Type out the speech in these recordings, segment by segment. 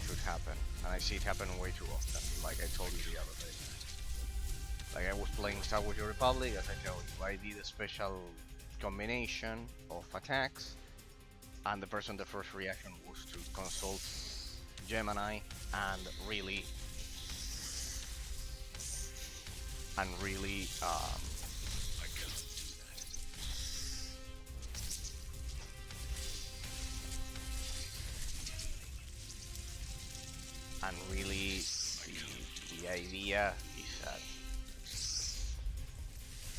should happen, and I see it happen way too often, like I told you the other day. Like I was playing Star Wars: The Republic, as I told you, I did a special combination of attacks, and the first reaction was to consult Gemini and really the idea is that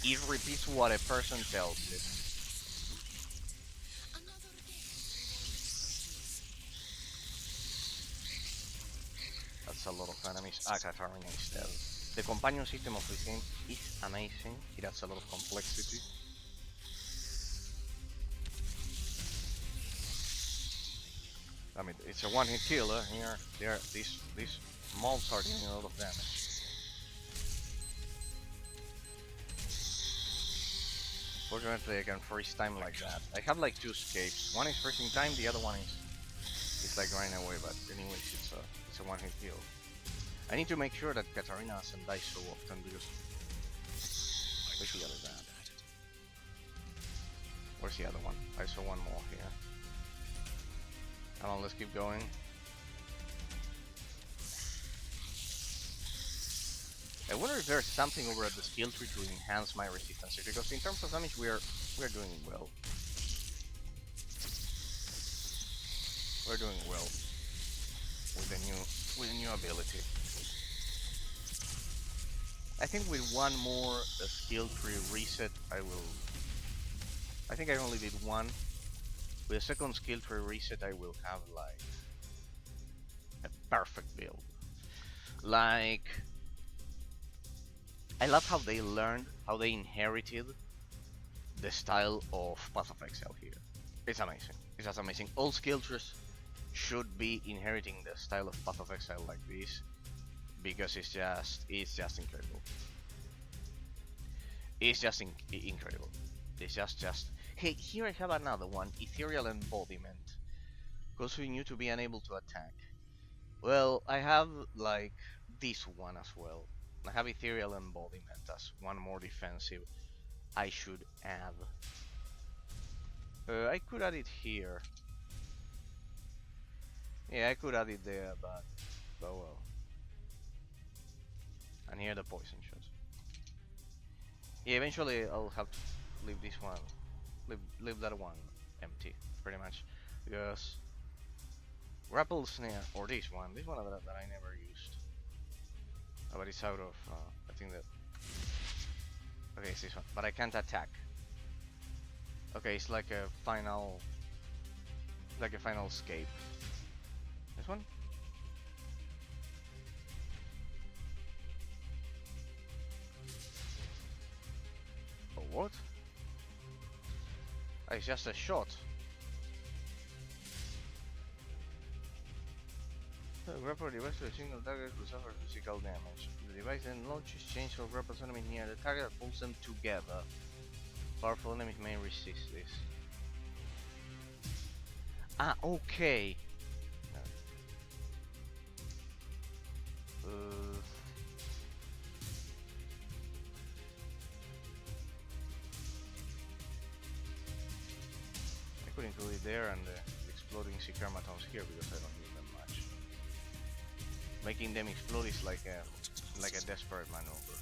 it repeats what a person tells it. That's a lot of enemies. Katarina instead. The companion system of this game is amazing. It adds a lot of complexity. I mean, it's a one-hit killer. Here, these mobs are doing a lot of damage. Fortunately, I can freeze time like that. I have like 2 escapes. One is freezing time, the other one is like running away. But anyways, it's a one-hit kill. I need to make sure that Katarina doesn't die so often because where's the other bad? Where's the other one? I saw one more here. Come on, let's keep going. I wonder if there's something over at the skill tree to enhance my resistance, because in terms of damage we're doing well. We're doing well with the new ability. I think with one more skill tree reset, I think I only did one. With a second skill tree reset, I will have like a perfect build. Like, I love how they learned, how they inherited the style of Path of Exile here. It's amazing. It's just amazing. All skill trees should be inheriting the style of Path of Exile like this, because it's just incredible. It's just incredible. It's just. Hey, here I have another one, Ethereal Embodiment. Causing you to be unable to attack. Well, I have like this one as well. I have Ethereal Embodiment as one more defensive I should add. I could add it here. Yeah, I could add it there, but well. And here the poison shot. Yeah, eventually I'll have to leave this one, leave that one empty, pretty much, because Grapple Snare, or this one that I never used. But it's out of, I think that, okay, it's this one, but I can't attack. Okay, it's like a final escape. This one? Oh, what? Oh, it's just a shot. The grapple device to a single target who suffers physical damage. The device then launches chains or grapples enemies near the target and pulls them together. Powerful enemies may resist this. Ah, okay. I could include it there and the exploding Sikarmatons here because I don't need them much. Making them explode is like a desperate maneuver.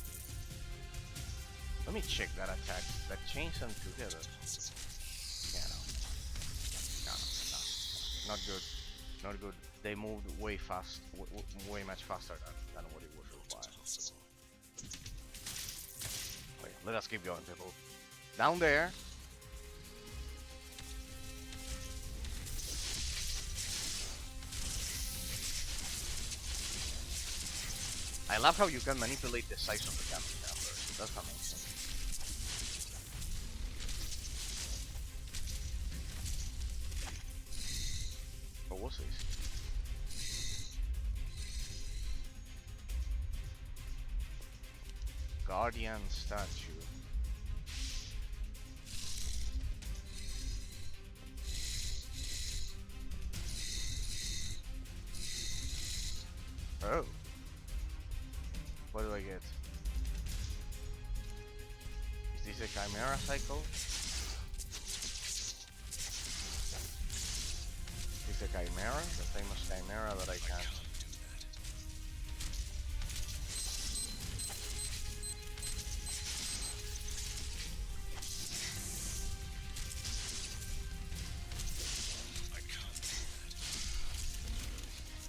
Let me check that attack. That chains them together. Yeah, no. Not good. Not good. They moved way much faster than what it was required. Wait, let us keep going, people. Down there. I love how you can manipulate the size of the cannon chamber. That's amazing. What was this? Guardian statue. Oh. What do I get? Is this a chimera cycle? Is a chimera? The famous chimera that I can.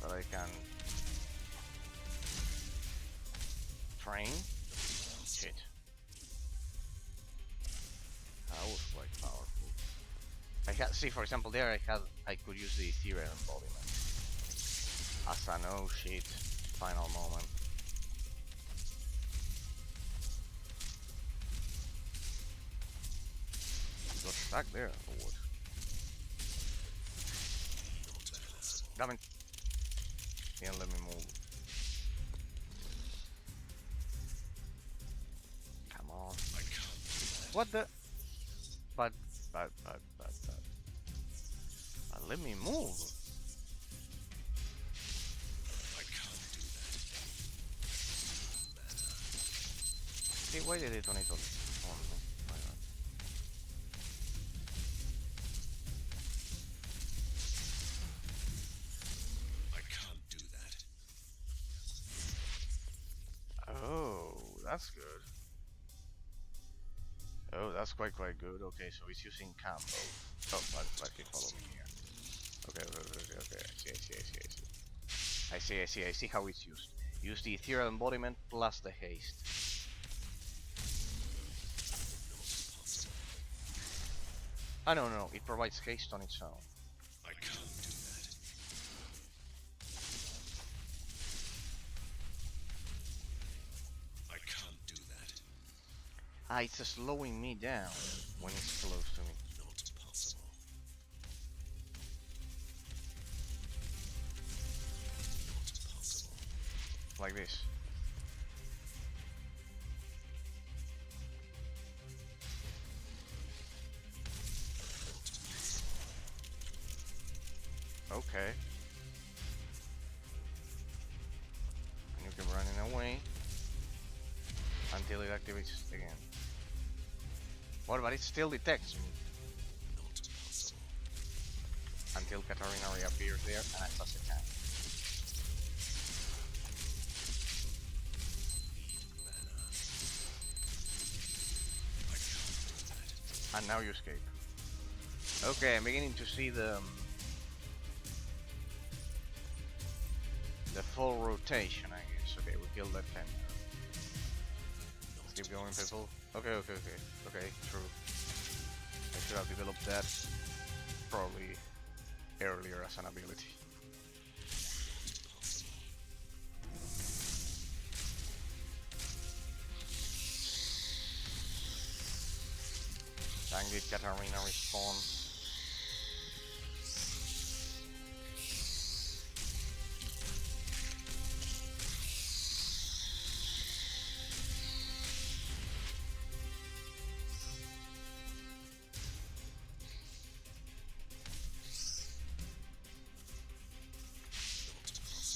That I can train. Shit. That was quite powerful. I had, see, for example, there I could use the ethereal embodiment as an oh shit final moment. You got stuck there, or what? Damn it! Didn't let me move. Come on. What the? But let me move. I can't do that. See, why did it on it on me? Why not? I can't do that. Oh, that's good. Oh, that's quite good. Okay, so it's using combo. Oh, but he follow me here. Okay. I see how it's used. Use the ethereal embodiment plus the haste. Oh no, it provides haste on its own. I can't do that. I can't do that. Ah, it's slowing me down when it's close to me. Not possible. Not possible. Like this. Okay. And you keep running away until it activates again. What about it still detects me? Not possible. Until Katarina reappears there and acts as a tank. And now you escape. Okay, I'm beginning to see the full rotation, I guess. Okay, we killed that thing. Let's keep going, people. Okay, true. I should have developed that probably earlier as an ability. Dang it, Katarina respawn.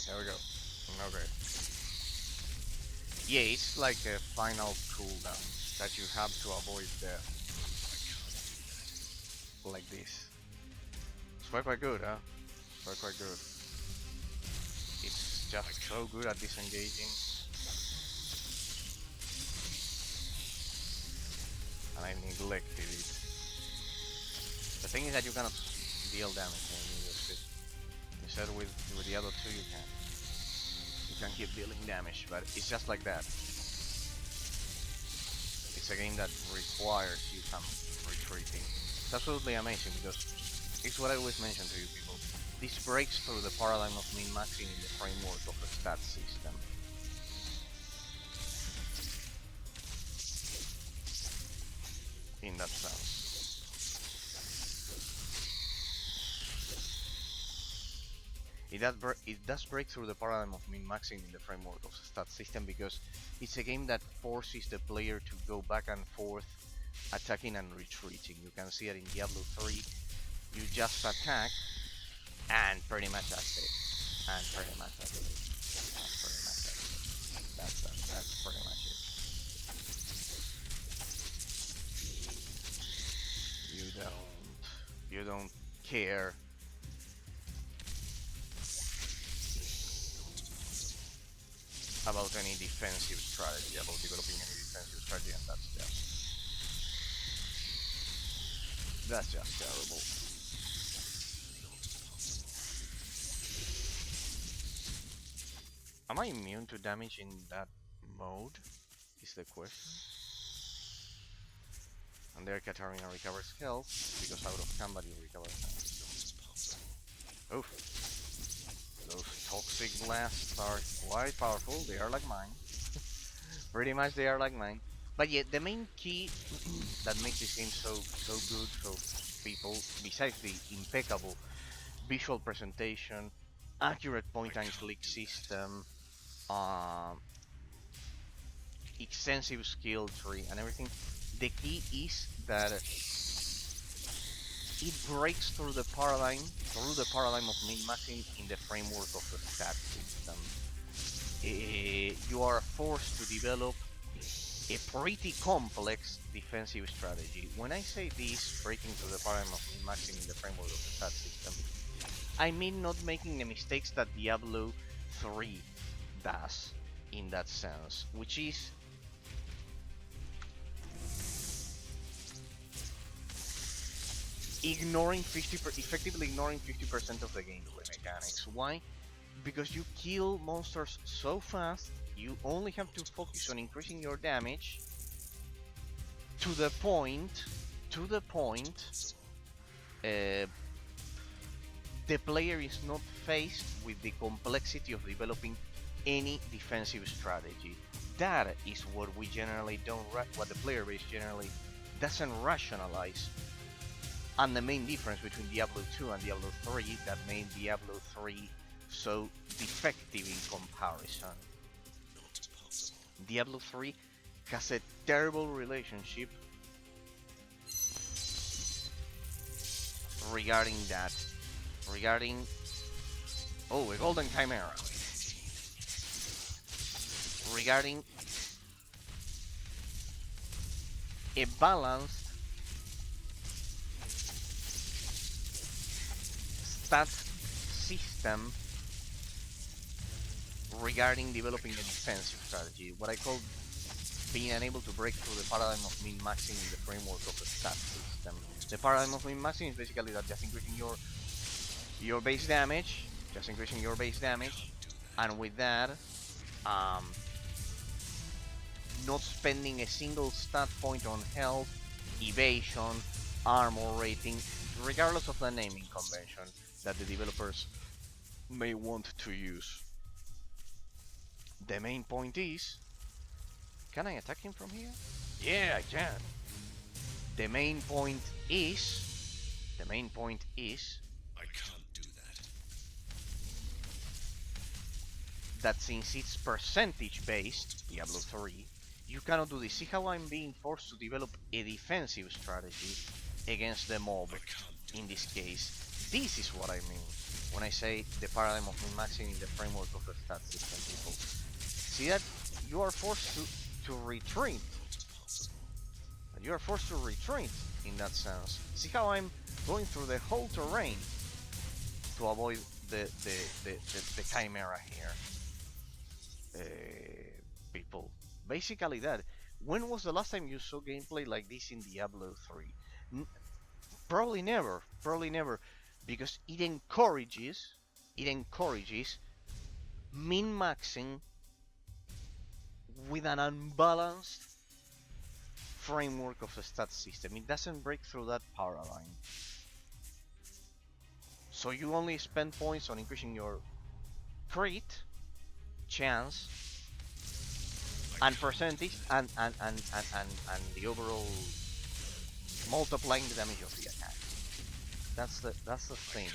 There we go. Okay. Yeah, it's like a final cooldown that you have to avoid death. Like this. It's quite good, huh? Quite good. It's just so good at disengaging. And I neglected it. The thing is that you cannot deal damage when you use it. Instead with the other two you can. You can keep dealing damage, but it's just like that. It's a game that requires you some retreating. It's absolutely amazing because it's what I always mention to you people. This breaks through the paradigm of min-maxing in the framework of the stat system. In that sense. It does break through the paradigm of min-maxing in the framework of the stat system because it's a game that forces the player to go back and forth, attacking and retreating. You can see it in Diablo 3. You just attack, and pretty much that's it. That's pretty much it. You don't care about any defensive strategy, about developing any defensive strategy, and that's just terrible. Am I immune to damage in that mode? Is the question. And there Katarina recovers health, because out of combat you recover health. Oof. Those toxic blasts are quite powerful, they are like mine. Pretty much they are like mine. But yeah, the main key that makes this game so good for people, besides the impeccable visual presentation, accurate point and click system, extensive skill tree and everything, the key is that it breaks through the paradigm of min-maxing in the framework of the stat system. You are forced to develop a pretty complex defensive strategy. When I say this, breaking through the paradigm of min-maxing in the framework of the stat system, I mean not making the mistakes that Diablo 3 does in that sense, which is effectively ignoring 50% of the gameplay mechanics. Why? Because you kill monsters so fast, you only have to focus on increasing your damage to the point the player is not faced with the complexity of developing any defensive strategy. That is what we generally don't, what the player base generally doesn't rationalize. And the main difference between Diablo 2 and Diablo 3 that made Diablo 3 so defective in comparison. Diablo 3 has a terrible relationship regarding that. A golden chimera. Regarding a balanced stat system regarding developing a defensive strategy. What I call being unable to break through the paradigm of min-maxing in the framework of the stat system. The paradigm of min-maxing is basically that just increasing your base damage, and with that, not spending a single stat point on health, evasion, armor rating, regardless of the naming convention that the developers may want to use. The main point is, can I attack him from here? Yeah, I can. The main point is, I can't do that since it's percentage based, Diablo 3, you cannot do this. See how I'm being forced to develop a defensive strategy against the mob in this case. This is what I mean when I say the paradigm of min-maxing in the framework of the stat system, people. See that you are forced to retreat. You are forced to retreat in that sense. See how I'm going through the whole terrain to avoid the chimera here. People. Basically that. When was the last time you saw gameplay like this in Diablo 3? Probably never. Because it encourages min-maxing with an unbalanced framework of the stat system. It doesn't break through that paradigm. So you only spend points on increasing your crit chance and percentage and the overall multiplying the damage of the attack. That's the thing.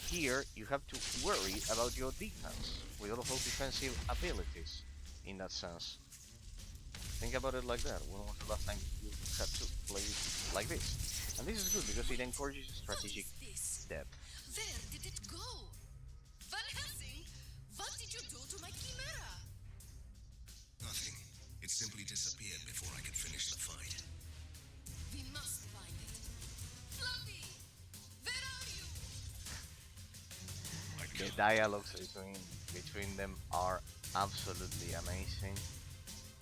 Here you have to worry about your defense with all of those defensive abilities in that sense. Think about it like that. When was the last time you had to play like this? And this is good because it encourages strategic depth. Where did it go? Van Helsing, what did you do to my chimera? The dialogues between them are absolutely amazing.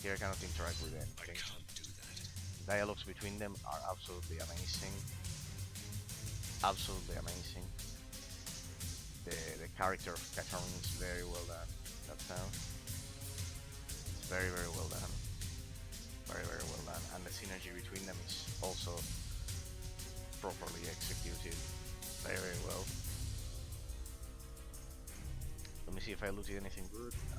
Here I cannot interact with anything. I can't do that. Dialogues between them are absolutely amazing. Absolutely amazing. The character of Catherine is very well done. That sounds. It's very well done. Very well done. And the synergy between them is also properly executed. Very well. Let me see if I looted anything good. No.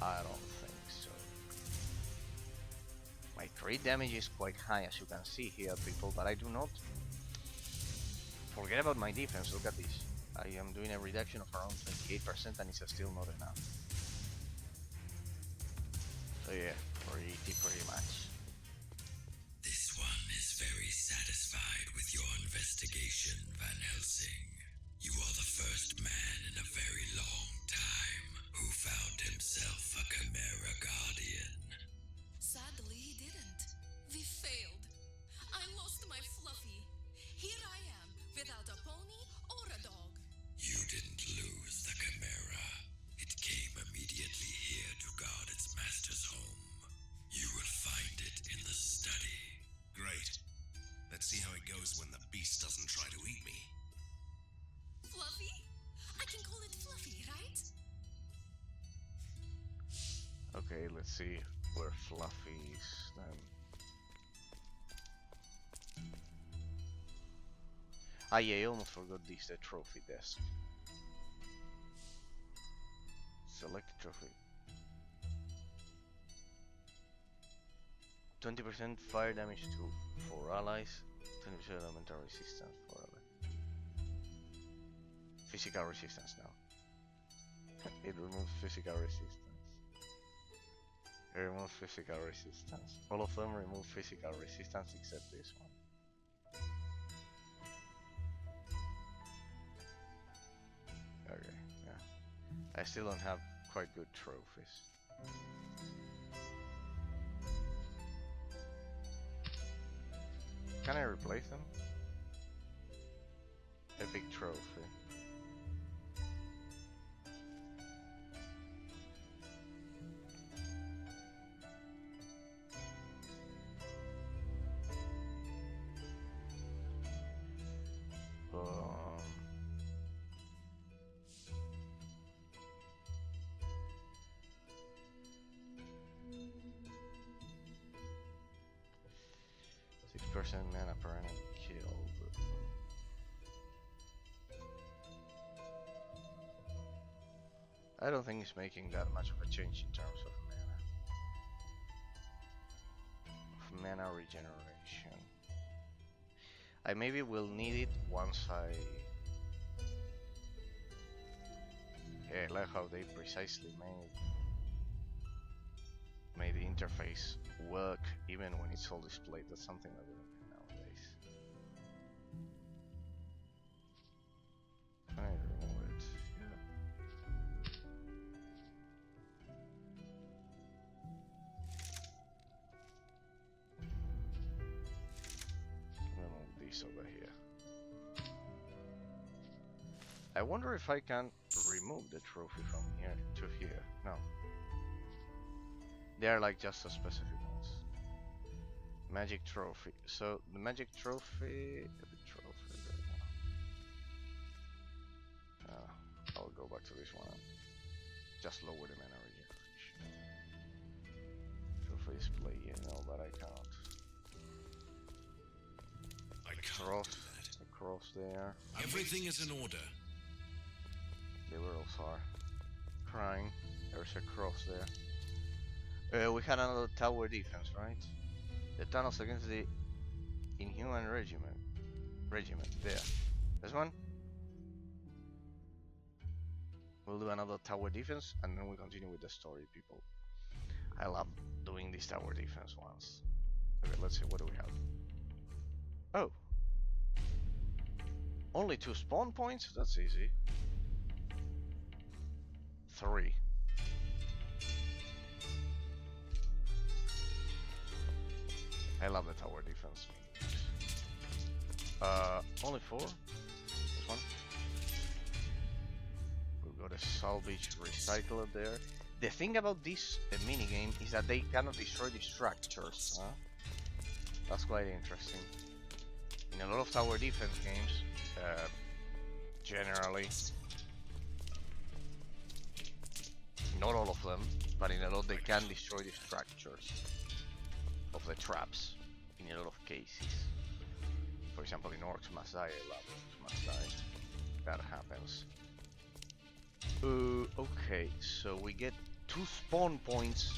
I don't think so. My crit damage is quite high, as you can see here, people, but I do not forget about my defense. Look at this. I am doing a reduction of around 28% and it's still not enough. So yeah, pretty much. This one is very satisfied with your investigation, Van Helsing. You are the first man in a very long time who found himself a Chimera Guardian. Sadly, he didn't. We failed. I lost my Fluffy. Here I am, without a pony or a dog. You didn't lose the Chimera. It came immediately here to guard its master's home. You will find it in the study. Great. Let's see how it goes when the beast doesn't try to eat me. Fluffy? I can call it Fluffy, right? Okay, let's see where Fluffy is then. Ah yeah, I almost forgot this, the trophy desk. Select the trophy. 20% fire damage for allies, 20% elemental resistance for allies. Physical resistance now. It removes physical resistance. It removes physical resistance. All of them remove physical resistance except this one. Okay, yeah. I still don't have quite good trophies. Can I replace them? Epic trophy. Percent mana per enemy killed. I don't think it's making that much of a change in terms of mana regeneration. I maybe will need it once I. Yeah, I like how they precisely made the interface work even when it's all displayed. That's something that we don't do nowadays. Can I remove it? Yeah. Remove this over here. I wonder if I can remove the trophy from here to here. No. They are like just a specific ones. Magic trophy. So the magic trophy. I'll go back to this one. Just lower the mana regeneration. Trophy display. Yeah, no, but I cannot. I can't Cross. do that. The cross there. Everything is in order. The girls are crying. There's a cross there. We had another tower defense, right? The tunnels against the Inhuman Regiment. There. This one? We'll do another tower defense and then we'll continue with the story, people. I love doing this tower defense once. Okay, let's see, what do we have? Oh! Only 2 spawn points? That's easy. 3. I love the tower defense. Only 4? This one? got a salvage recycler there. The thing about this minigame is that they cannot destroy the structures. Huh? That's quite interesting. In a lot of tower defense games, generally, not all of them, but in a lot they can destroy the structures of the traps in a lot of cases. For example, in Orcs Must Die, I love Orcs Must Die. That happens. Okay, so we get 2 spawn points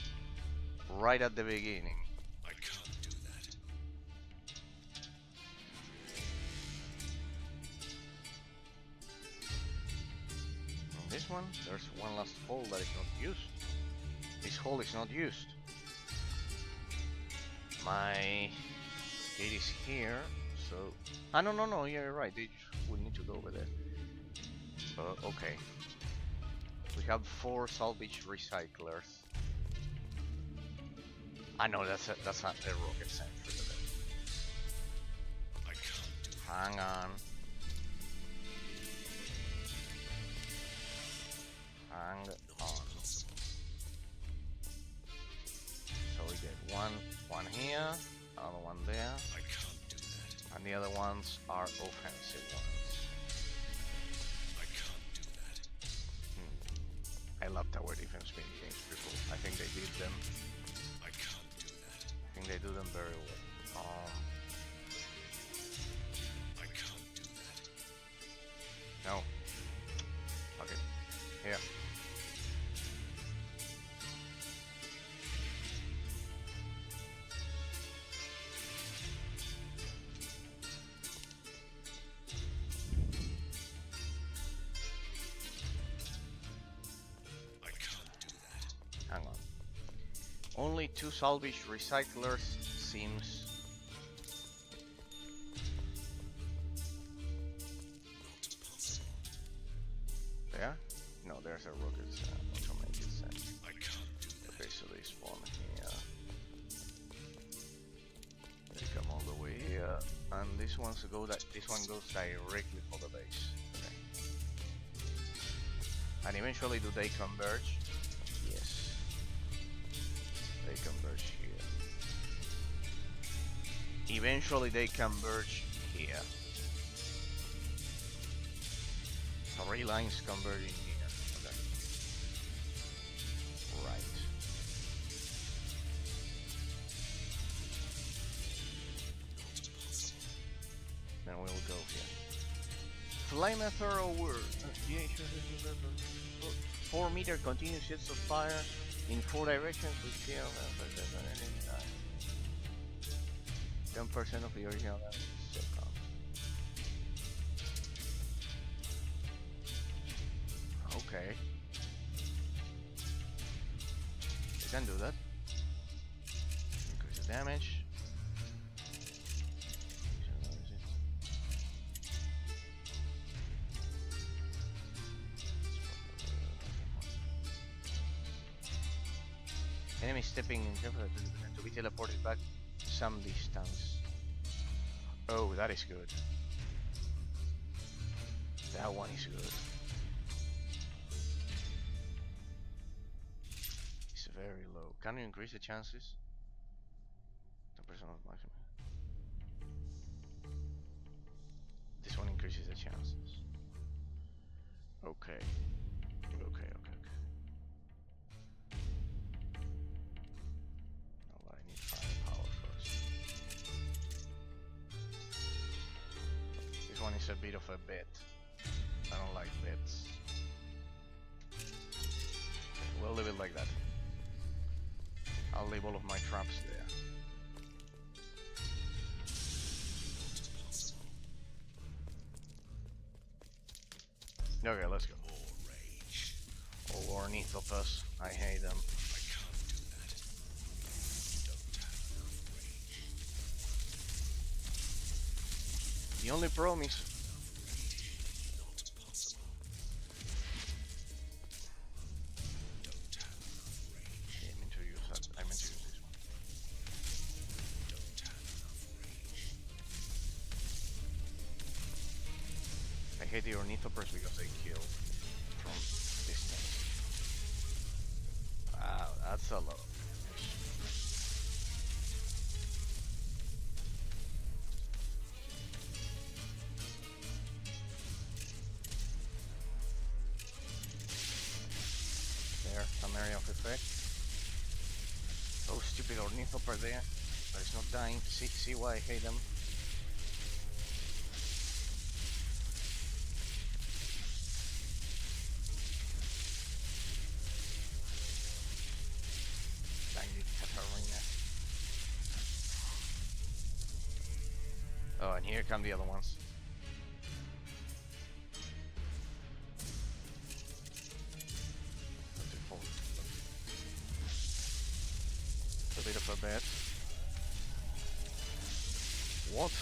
right at the beginning. I can't do that. On this one, there's one last hole that is not used. This hole is not used. My gate is here, so... Ah, no, you're right, we need to go over there. Okay. We have 4 salvage recyclers. I know that's not a rocket sentry. I can't do that. Hang on. Hang on. So we get one here, another one there, I can't do that. and the other ones are offensive ones. I can't do that. I love tower defense mini games, people. I think they did them. I can't do that. I think they do them very well. I can't do that. No. Okay. Here. I can't do that. Hang on. Only 2 salvage recyclers seems... Not possible. There? No, there's a rocket automated sentry. I can't do that. Okay, so they spawn here. They come all the way here, and this one goes directly for the base. Okay. And eventually, do they converge? Yes. They converge here. Eventually, they converge here. 3 lines converging here. Okay. Right. Not possible. Then we will go here. Flame a thorough word. 4-meter continuous jets of fire in 4 directions with scale 10% of the original damage still counts. Okay. You can do that. Increase the damage. Enemy stepping in to be teleported back some distance. Oh, that is good. That one is good. It's very low. Can you increase the chances? 10% of maximum. This one increases the chances. Okay. Okay. Now I need firepower first. This one is a bit of a bet. I don't like bets. Okay, we'll leave it like that. I'll leave all of my traps there. Okay, let's go. More rage. Oh, ornithopus. I hate them. I can't do that. Don't have enough rage. The only problem is Not possible. Don't have enough rage. I meant to use that. I meant to use this one. Don't have enough rage. I hate the ornithopus because they kill from distance. Wow, that's a lot. There, some area of effect. Those stupid ornithopter there. That is not dying. See why I hate them. Dang it, Katarina. Oh, and here come the other ones. A bit of a bet. What?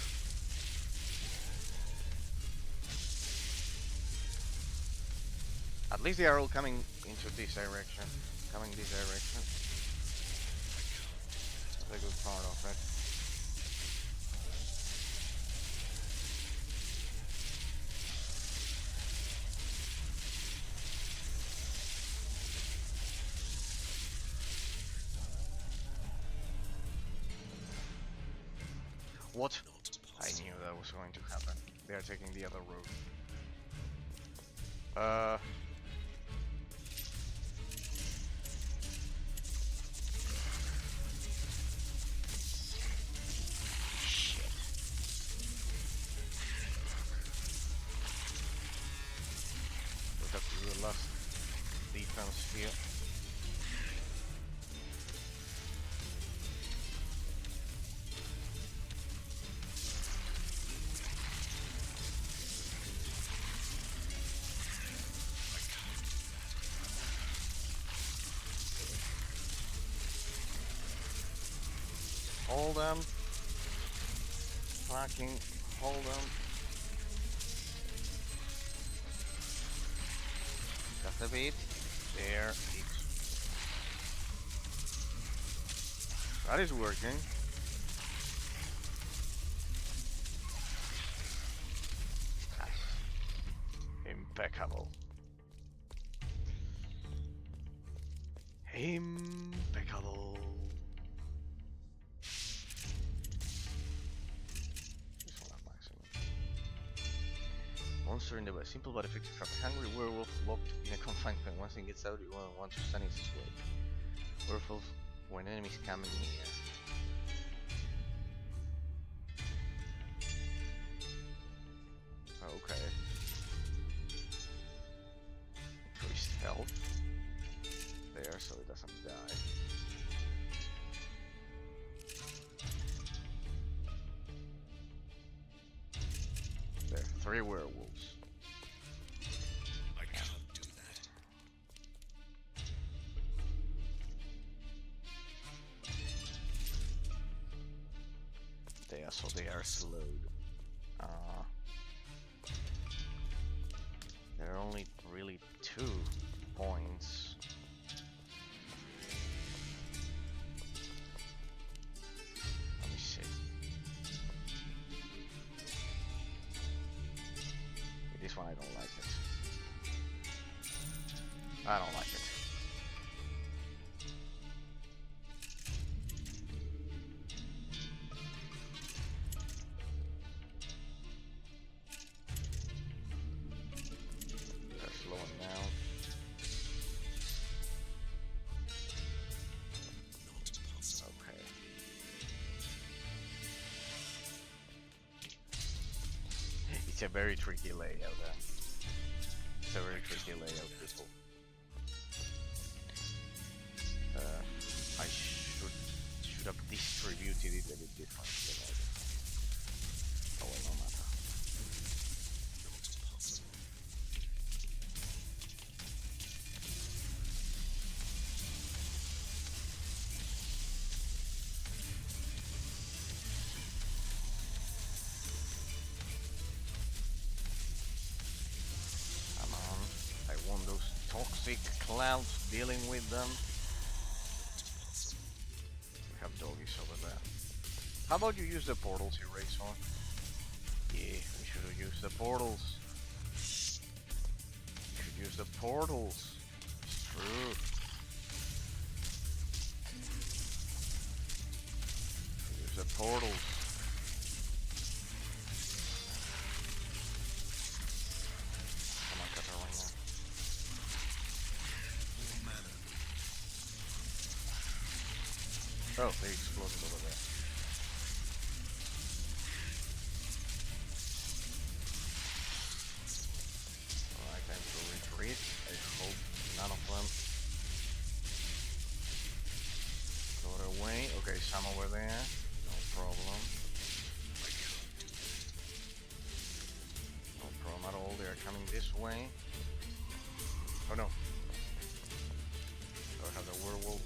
At least they are all coming into this direction. Coming this direction. That's a good part of it. What? I knew that was going to happen. They are taking the other road. Shit. Look at the last defense here. Hold them. Fucking hold them. Just a bit. There. That is working. Impeccable. Impeccable. Monster in the West. Simple but effective trap. Hungry werewolf locked in a confined pen. Once it gets out, you won't want to stand its way. Werewolf when enemies come near. Okay. Increased health. There, so it doesn't die. There, 3 werewolves. I can't do that. They are slowed. There are only really 2 points. Let me see. This one I don't like it. I don't like it. They're slowing down. Okay. It's a very tricky layout there. It's a very tricky layout, people. I should have distributed it a bit differently. Oh well, no matter. Come on, I want those toxic clouds dealing with them. We have doggies over there. How about you use the portals here, Razor? Yeah, we should have used the portals. We should use the portals. Ooh. There's the portals. Come on, Katarina. Oh, they exploded over there. Alright, time to retreat. I hope none of them got away. Okay, some over there. No problem. No problem at all. They are coming this way. Oh no. Do I have the werewolf?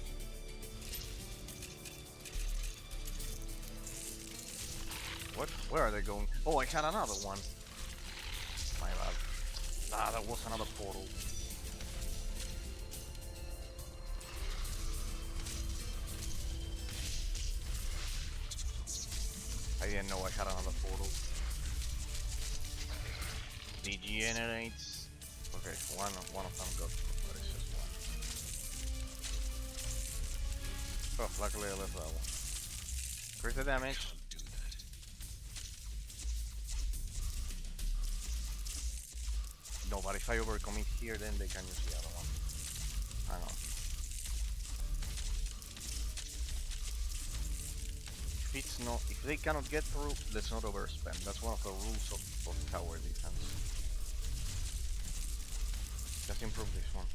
What? Where are they going? Oh, I had another one. My bad. Ah, that was another portal. I didn't know I had another portal. Degenerates. Okay, one of them got. But it's just one. Oh, luckily I left that one. Increase the damage. No, but if I overcommit here, then they can use the other one. Hang on. If they cannot get through, let's not overspend. That's one of the rules of tower defense. Just improve this one.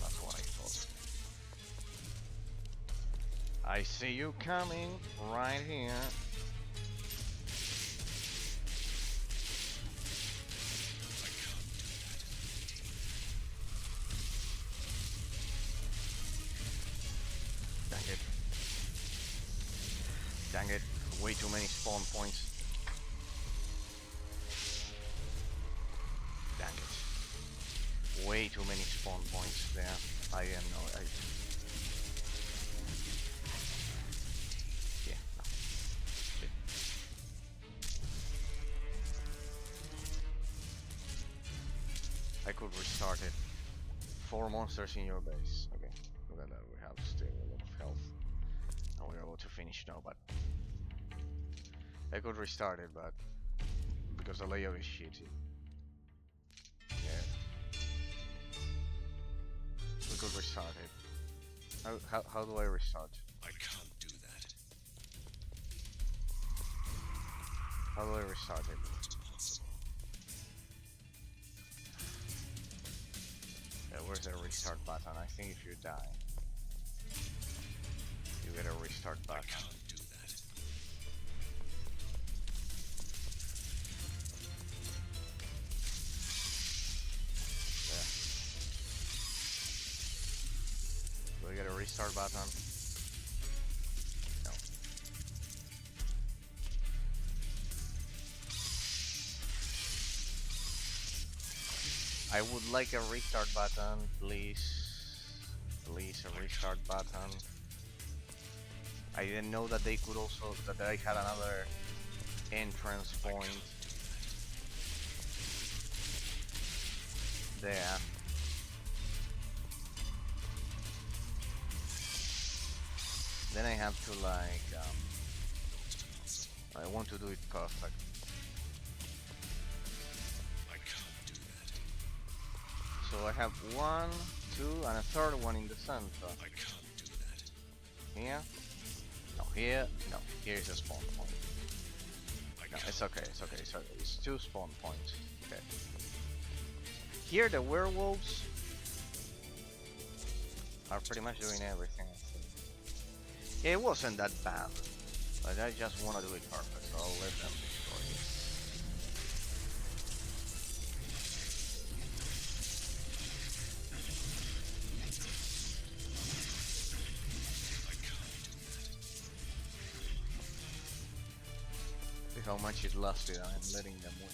That's what I thought. I see you coming right here. Dang it. Dang it. Way too many spawn points. Dang it. Way too many spawn points there. I didn't know. Yeah, no. Shit. I could restart it. 4 monsters in your base. Okay, look at that. We have still a lot of health. And we're able to finish now, but I could restart it, but because the layout is shitty. Yeah. We could restart it. How do I restart? I can't do that. How do I restart it? It's possible. Yeah, where's the restart button? I think if you die, you get a restart I button. can't do that. Do I get a restart button? No. I would like a restart button, please. Please, a restart button. I didn't know that they could also, that I had another entrance point there. Then I have to like, I want to do it perfect. I can't do that. So I have 1, 2, and a third one in the center. I can't do that. Here? No, here? No, here is a spawn point. No, it's okay, it's okay, it's 2 spawn points. Okay. Here the werewolves are pretty much doing everything, I think. Yeah, it wasn't that bad, but I just want to do it perfect, so I'll let them destroy it. See how much it lasted, I'm letting them win.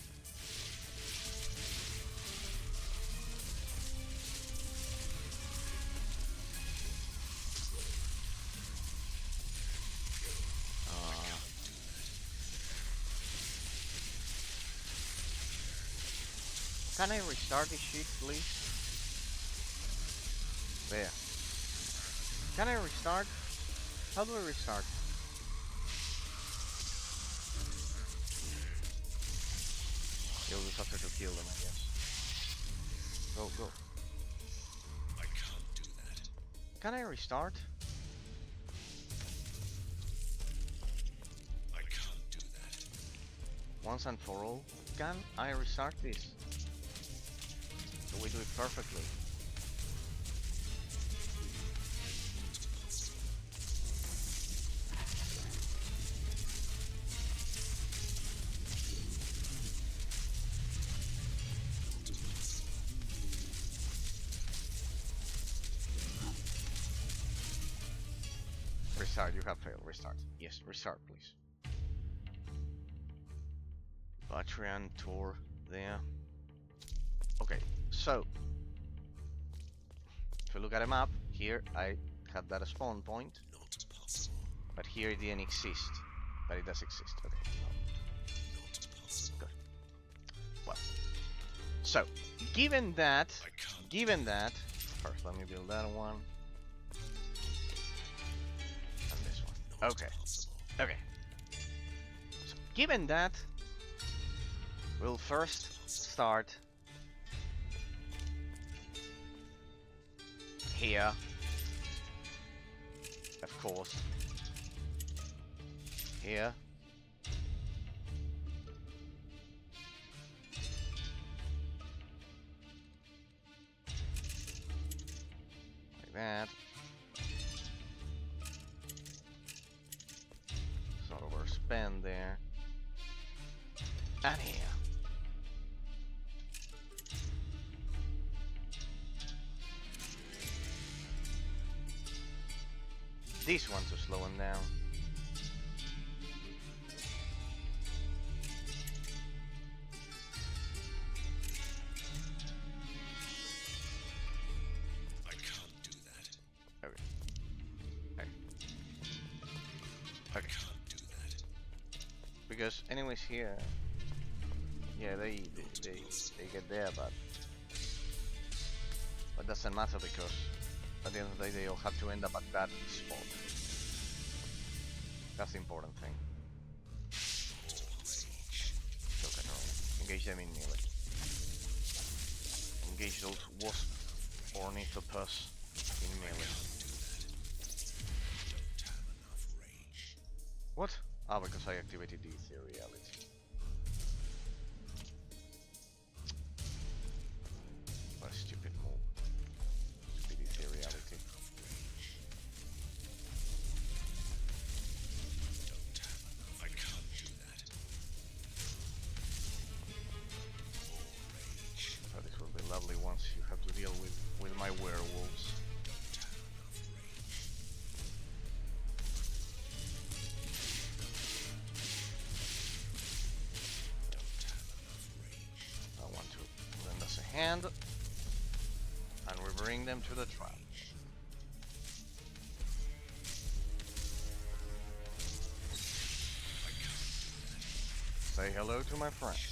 Can I restart this shit, please? There. Can I restart? How do I restart? You'll just have to kill them, I guess. Go, go. I can't do that. Can I restart? I can't do that. Once and for all? Can I restart this? So we do it perfectly. Restart, you have failed. Restart. Yes, restart, please. Battery tour there. Okay, so if you look at a map, here I had that spawn point, Not possible. but here it didn't exist. But it does exist. Okay. Not possible. Good. Well, so given that, I can't. first let me build that one and this one. Not Okay. possible. Okay. So, given that, we'll first start here, of course. Here. Like that. Sort of overspend there. And here. This one to slow him down. I can't do that. Okay. Okay. I can't do that. Because anyways here, yeah, they get there, but doesn't matter because at the end of the day they all have to end up at that spot. That's the important thing. Kill control. Engage them in melee. Engage those wasp ornithopus in melee. Don't have enough rage. What? Ah, because I activated the ethereality. What a stupid move. Stupid ethereality. I can't do that. So this will be lovely once you have to deal with my werewolves. I want to lend us a hand, and we bring them to the trap. Say hello to my friends.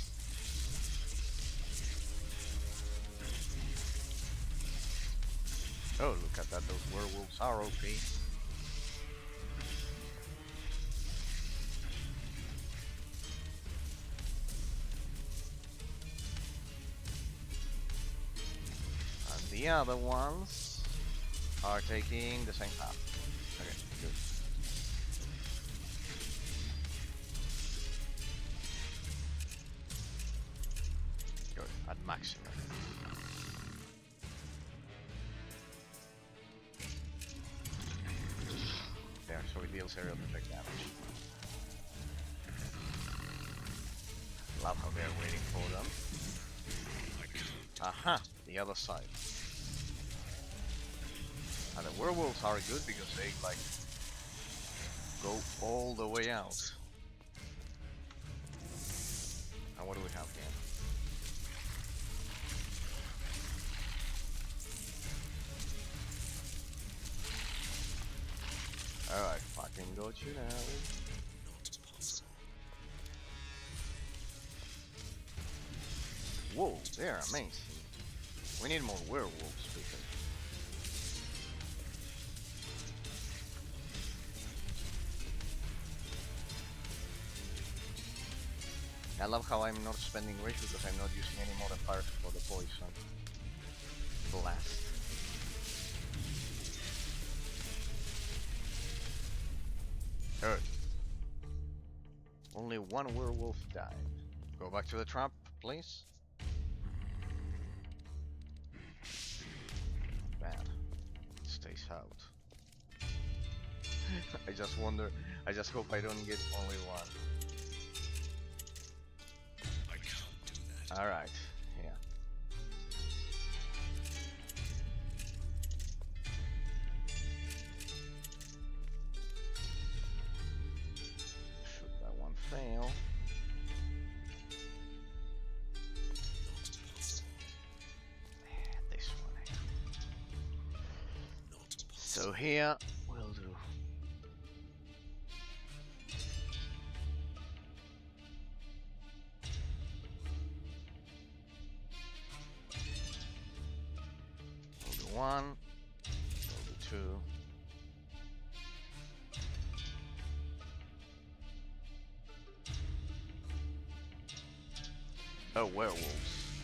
Oh, look at that, those werewolves are OP. And the other ones are taking the same path. Okay, good. Good, at maximum. There, so it deals aerial effect damage. Love how they're waiting for them. Aha, the other side. And the werewolves are good because they like go all the way out. And what do we have here? Alright, fucking got you now. Not possible. Whoa, they're amazing. We need more werewolves because I love how I'm not spending rage because I'm not using any modifiers for the poison blast. Good. Only one werewolf died. Go back to the trap, please. Bad. It stays out. I just wonder. I just hope I don't get only one. I can't do that. Alright, yeah. Should that one fail? Not possible. This one. Not possible. So here we'll do. We'll do one. We'll do two. Oh, werewolves.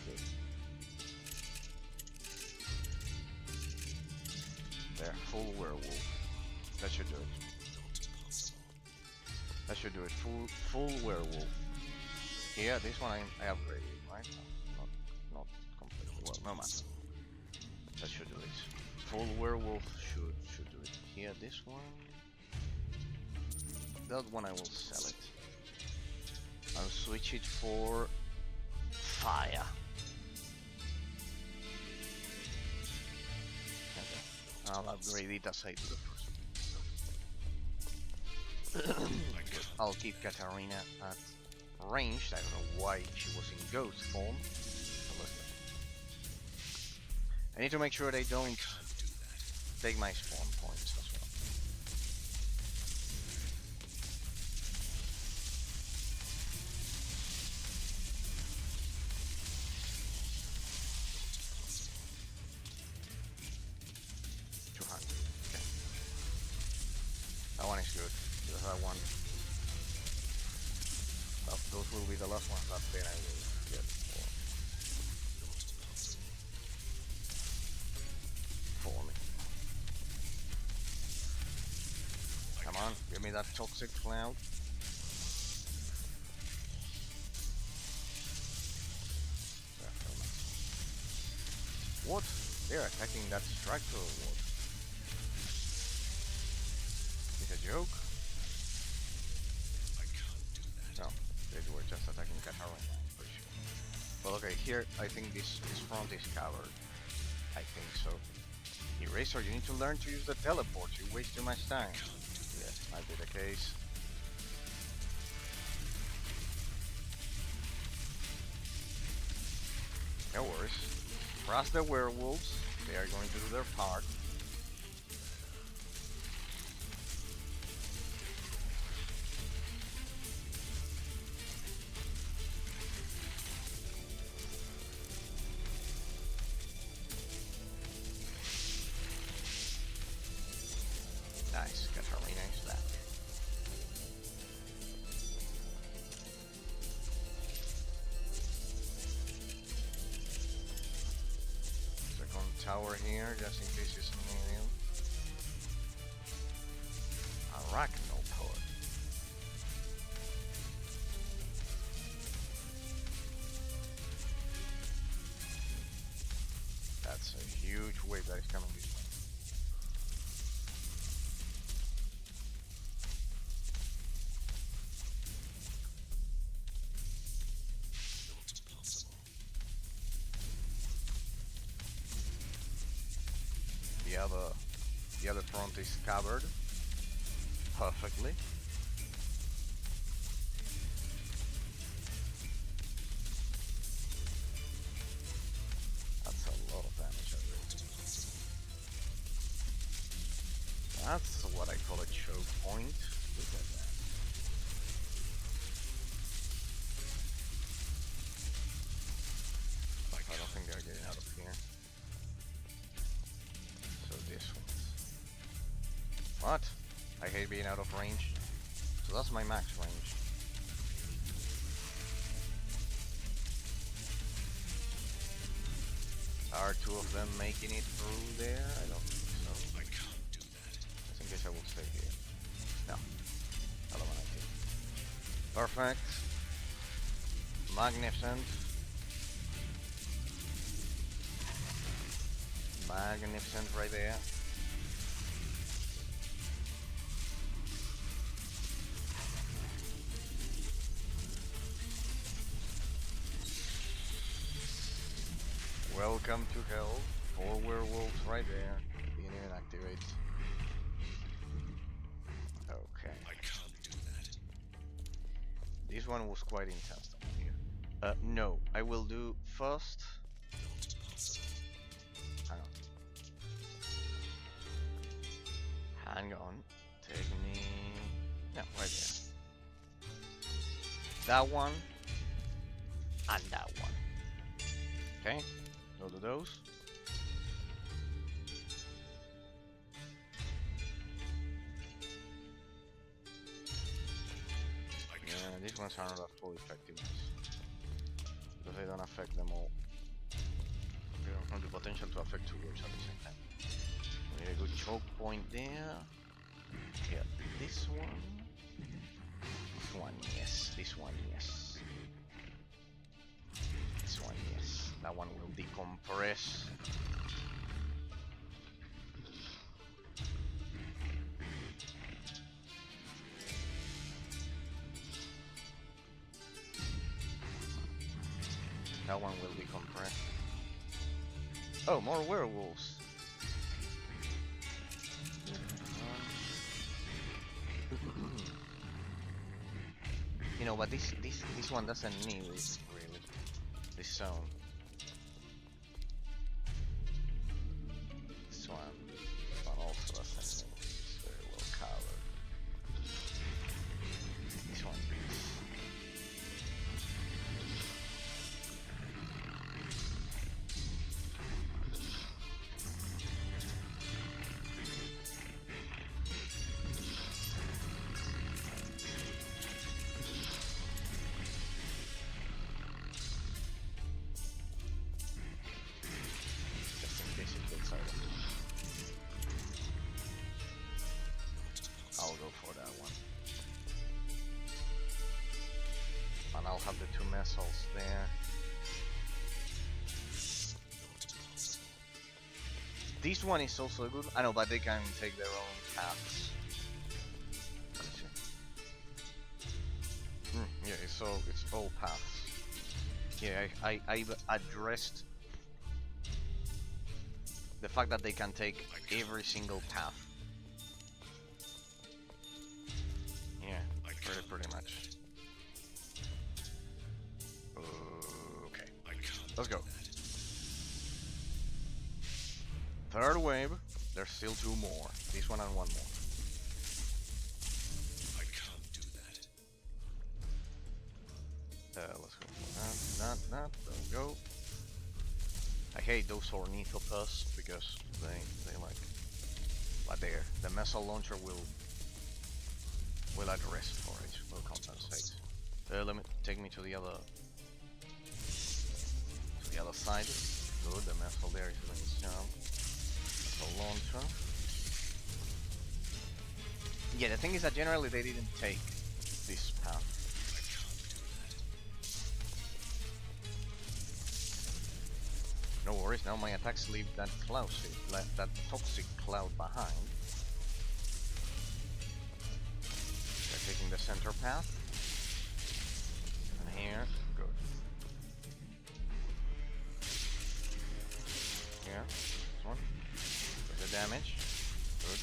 Good. They're full werewolf. That should do it. Not possible. That should do it. Full werewolf. Yeah, this one I upgraded, right? No, not completely. Well, no matter. That should do it. Full werewolf should do it. Here, this one. That one I will sell it. I'll switch it for fire. Okay. I'll upgrade it as I do the first one. I'll keep Katarina at ranged. I don't know why she was in ghost form. But let's go. I need to make sure they don't take my spawn points as well. Okay. That one is good. Because that one. Those will be the last ones that then I will get for me. Come on, give me that toxic cloud. What? They're attacking that structural ward. Is it a joke? I can't do that. No, they were just attacking Katarina, I'm pretty sure. Well, okay, here I think this front is covered. I think so. Eraser, you need to learn to use the teleport. You waste too much time. Yes, might be the case. No worries. Trust the werewolves. They are going to do their part. Nice, Katarina is back. Second tower here, just in case it's an alien. Arachnopod. That's a huge wave that is coming this way. Not possible. The other front is covered perfectly. That's a lot of damage already. That's what I call a choke point. Look at that. What? I hate being out of range. So that's my max range. Are two of them making it through there? I don't think so. I can't do that. Just in case I will stay here. No. I don't want to. Perfect. Magnificent. Magnificent right there. Welcome to hell. 4 werewolves right there. Didn't even activate. Okay. I can't do that. This one was quite intense down here. No. I will do first. Not possible. Hang on. Hang on. Take me. No, right there. That one. And that one. Okay. Go to those. Yeah, these ones are not at full effectiveness. Because they don't affect them all. They don't have the potential to affect 2 groups at the same time. We need a good choke point there. Yeah, this one. This one, yes. This one, yes. This one, yes. That one will decompress. That one will decompress. Oh, more werewolves. You know, but this one doesn't need this really. This zone. This one also doesn't need. It's very well covered. This one is. Just in case it gets out of it. I'll go for that one. And I'll have the 2 missiles there. This one is also good. I know, but they can take their own paths. Yeah, it's all paths. Yeah, I've addressed the fact that they can take every single path. Yeah, pretty much. Okay, let's go. Third wave. There's still 2 more. This one and 1 more. I can't do that. Let's go for that. There we go. I hate those ornithopus because they like. But there, the missile launcher will address for it. Will compensate. Let me take me to the other side. Good. The missile there is doing its job. Missile launcher. Yeah, the thing is that generally they didn't take this path. No worries, now my attacks leave that that toxic cloud behind. They're taking the center path. And here, good. Here, this one. With the damage. Good.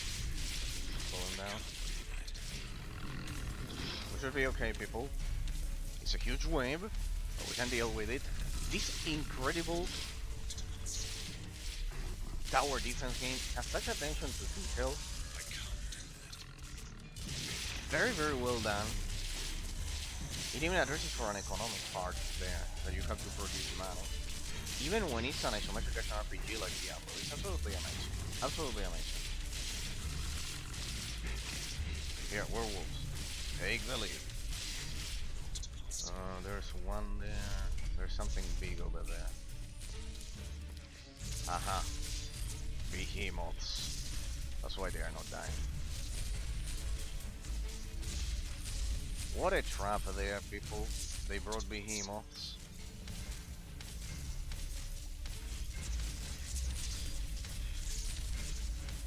Slow him down. We should be okay, people. It's a huge wave, but we can deal with it. This incredible tower defense game has such attention to detail. Very well done. It even addresses for an economic part there, that you have to produce mana. Even when it's an isometric action RPG like Diablo, it's absolutely amazing. Absolutely amazing. Here, werewolves. Take the lead. There's one there. There's something big over there. Aha. Behemoths. That's why they are not dying. What a trap there, people. They brought behemoths.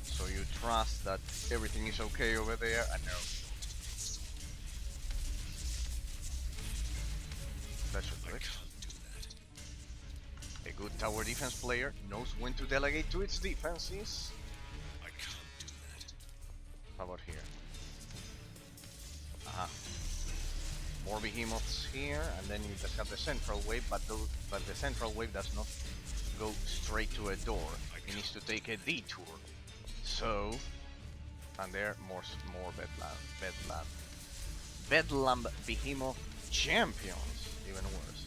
So you trust that everything is okay over there? I know. That should work. A good tower defense player knows when to delegate to its defenses. I can't do that. How about here? Aha. More behemoths here, and then you just have the central wave, but the central wave does not go straight to a door. It needs to take a detour. So, and there more bedlam behemoth champions, even worse.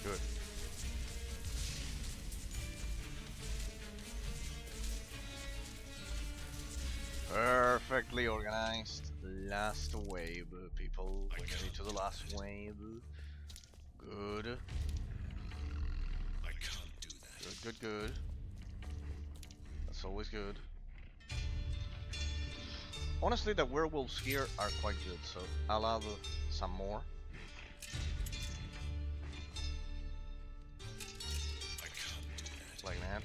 Good. Perfectly organized. Last wave, people. We're nearly to the last wave. Good. I can't do that. Good, good, good. That's always good. Honestly, the werewolves here are quite good, so I'll add some more. I can't do that. Like that.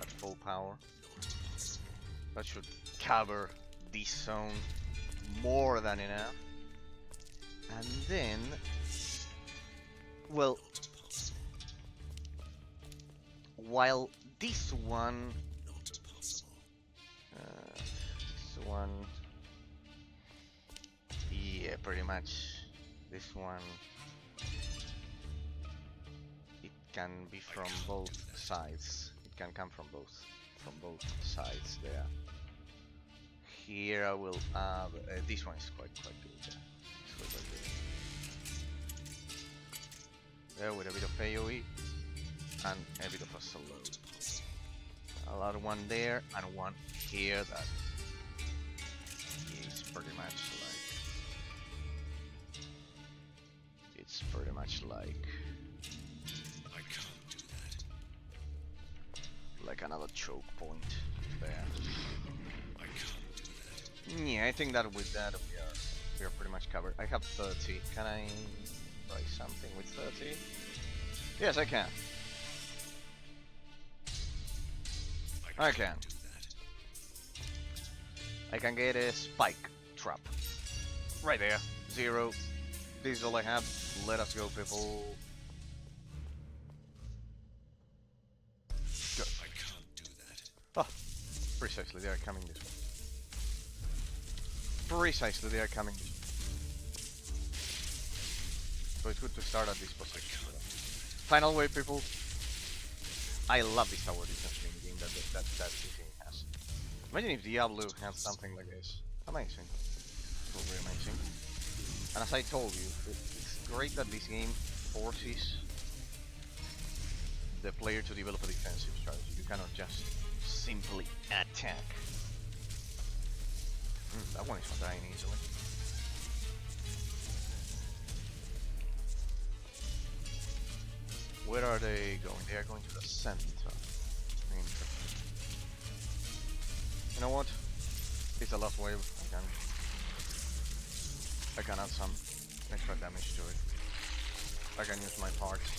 At full power. That should cover this zone more than enough. And then, well, while this one, yeah, pretty much, this one, it can be from both sides. It can come from both sides there. Here I will add, this one is quite good. It's quite good. There with a bit of AoE and a bit of a slow. I'll add one there and one here that is pretty much like, it's pretty much like, I can't do that. like another choke point there. I can't do that. Yeah, I think that with that we are pretty much covered. I have 30. Can I buy something with 30? Yes, I can. I can. Do that. I can get a spike trap. Right there. 0. This is all I have. Let us go, people. Go. I can't do that. Oh, precisely. They are coming this way. Precisely, they are coming this way. So it's good to start at this position. Final wave, people. I love this tower defense game that this game has. Imagine if Diablo had something like this. Amazing. It will be amazing. And as I told you, it's great that this game forces the player to develop a defensive strategy. You cannot just simply attack. That one is not dying easily. Where are they going? They are going to the center. Interesting. You know what? It's the last wave. I can add some extra damage to it. I can use my parts.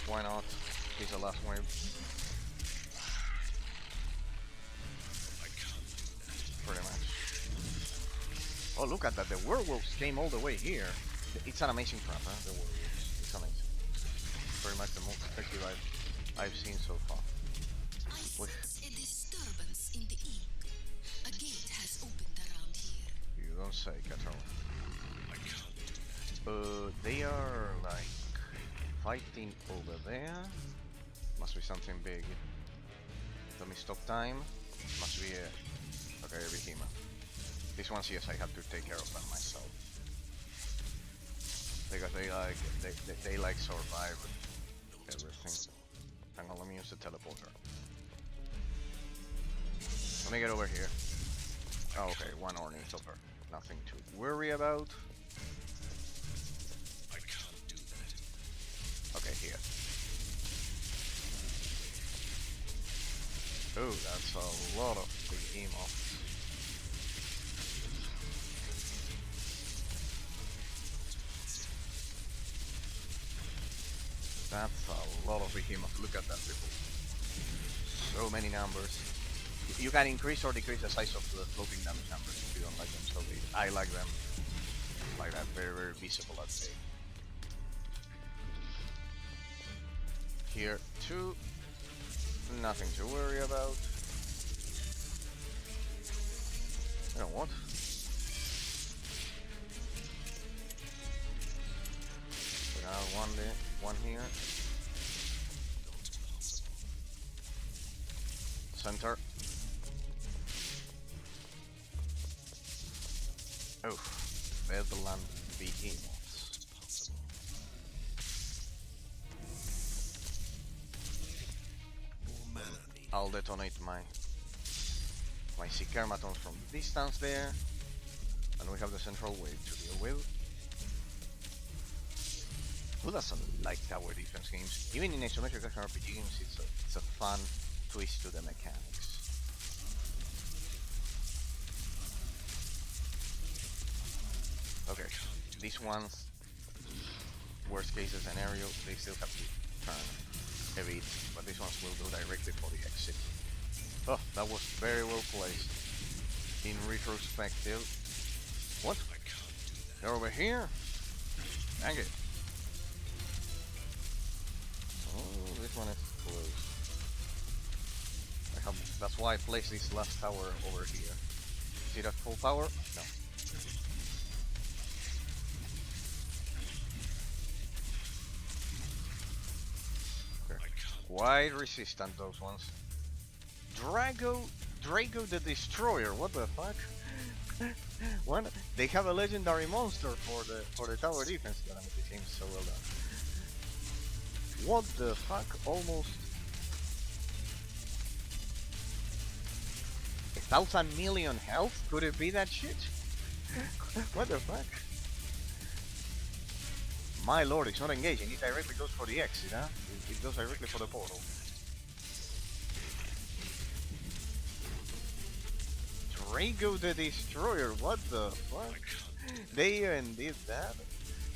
Why not? It's the last wave. I can't do that. Pretty much. Oh, look at that. The werewolves came all the way here. It's an amazing trap, huh? The werewolves. It's amazing. Pretty much the most effective I've seen so far. I sense a disturbance in the ink. A gate has opened around here. You don't say, Kato. I can't do that. They are like fighting over there. Must be something big. Let me stop time. Must be a behemoth. This one's yes, I have to take care of them myself. Because they like survive everything. Hang on, let me use the teleporter. Let me get over here. Oh, okay, one ornithopter. Nothing to worry about. I can't do that. Okay, here. Oh, that's a lot of behemoths. That's a lot of behemoths. Look at that, people. So many numbers. You can increase or decrease the size of the floating damage numbers if you don't like them. So I like them like that. Very, very visible, I'd say. Here, too. Nothing to worry about. You know what? We got one here. Center. Oh, Bedland behemoths. I'll detonate my Sikermatons from distance there, and we have the central wave to deal with. Who doesn't like tower defense games? Even in isometric action RPG games, it's a fun twist to the mechanics. Okay, these ones, worst case scenario, they still have to turn a bit, but these ones will go directly for the exit. Oh, that was very well placed. In retrospective. What? They're over here? Dang it. Oh, this one is close. That's why I placed this last tower over here. See that full power? No. Okay. Quite resistant, those ones. Drago the Destroyer, what the fuck? One, they have a legendary monster for the tower defense. This game is so well done. What the fuck? Almost 1,000 million health? Could it be that shit? What the fuck? My lord, it's not engaging. It directly goes for the exit, huh? It goes directly for the portal. Drago the Destroyer, what the fuck? They even did that?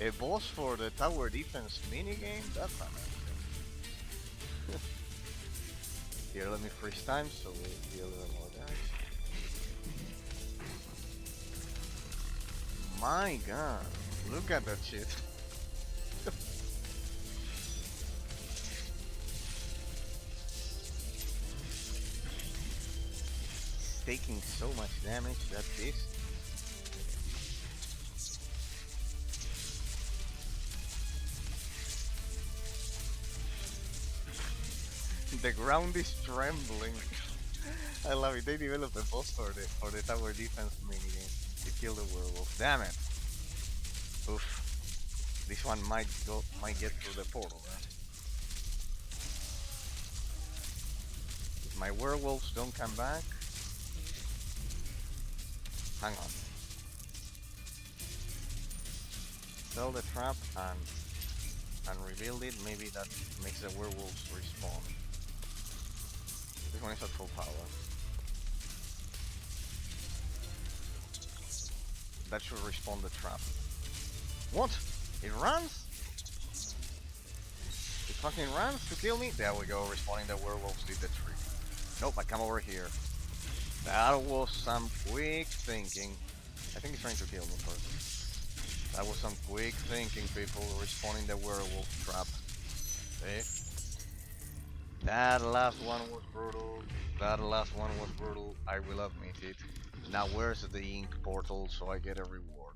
A boss for the tower defense minigame? That's amazing. Here, let me freeze time so we deal with more guys. My god, look at that shit. Taking so much damage, that beast. The ground is trembling. I love it. They developed a boss for the tower defense minigame. They killed the werewolf. Damn it. Oof. This one might get through the portal, huh? If my werewolves don't come back. Hang on. Sell the trap and rebuild it. Maybe that makes the werewolves respawn. This one is at full power. That should respawn the trap. What? It runs? It fucking runs to kill me? There we go, respawning the werewolves did the trick. Nope, I come over here. That was some quick thinking. I think he's trying to kill me first. That was some quick thinking, people. Respawning the werewolf trap. See? That last one was brutal. That last one was brutal. I will admit it. Now where's the ink portal so I get a reward?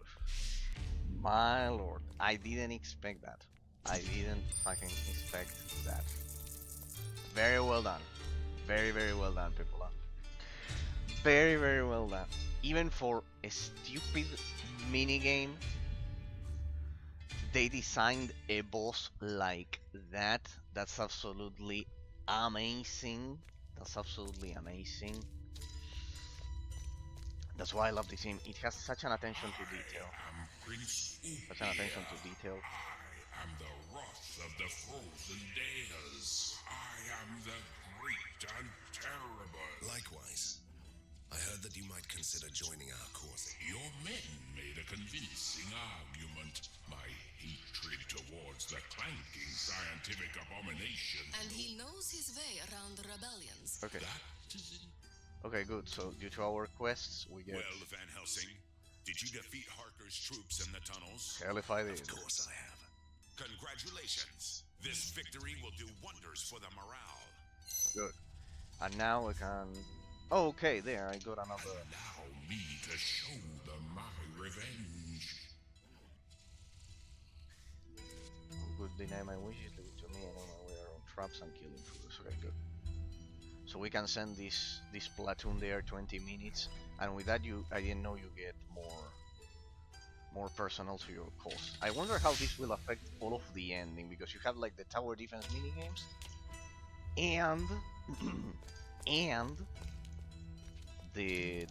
My lord. I didn't expect that. I didn't fucking expect that. Very well done. Very, very well done, people. Very, very well done. Even for a stupid minigame, they designed a boss like that. That's absolutely amazing. That's absolutely amazing. That's why I love this game. It has such an attention to detail. Such an attention to detail. I am the wrath of the frozen dales. I am the great and terrible. Likewise, I heard that you might consider joining our cause. Your men made a convincing argument. My hatred towards the clanking scientific abomination. And he knows his way around the rebellions. Okay. That is Okay, good. So due to our quests, we get. Well, Van Helsing, did you defeat Harker's troops in the tunnels? Hell if I did. Of course I have. Congratulations. This victory will do wonders for the morale. Good. And now we can. Oh, okay, there I got another. allow me to show them my revenge. Good, deny my wishes, leave it to me, and I'm aware of traps and killing fools. Okay, good. So we can send this platoon there 20 minutes, and with that I didn't know you get more personnel to your cause. I wonder how this will affect all of the ending, because you have like the tower defense minigames and and the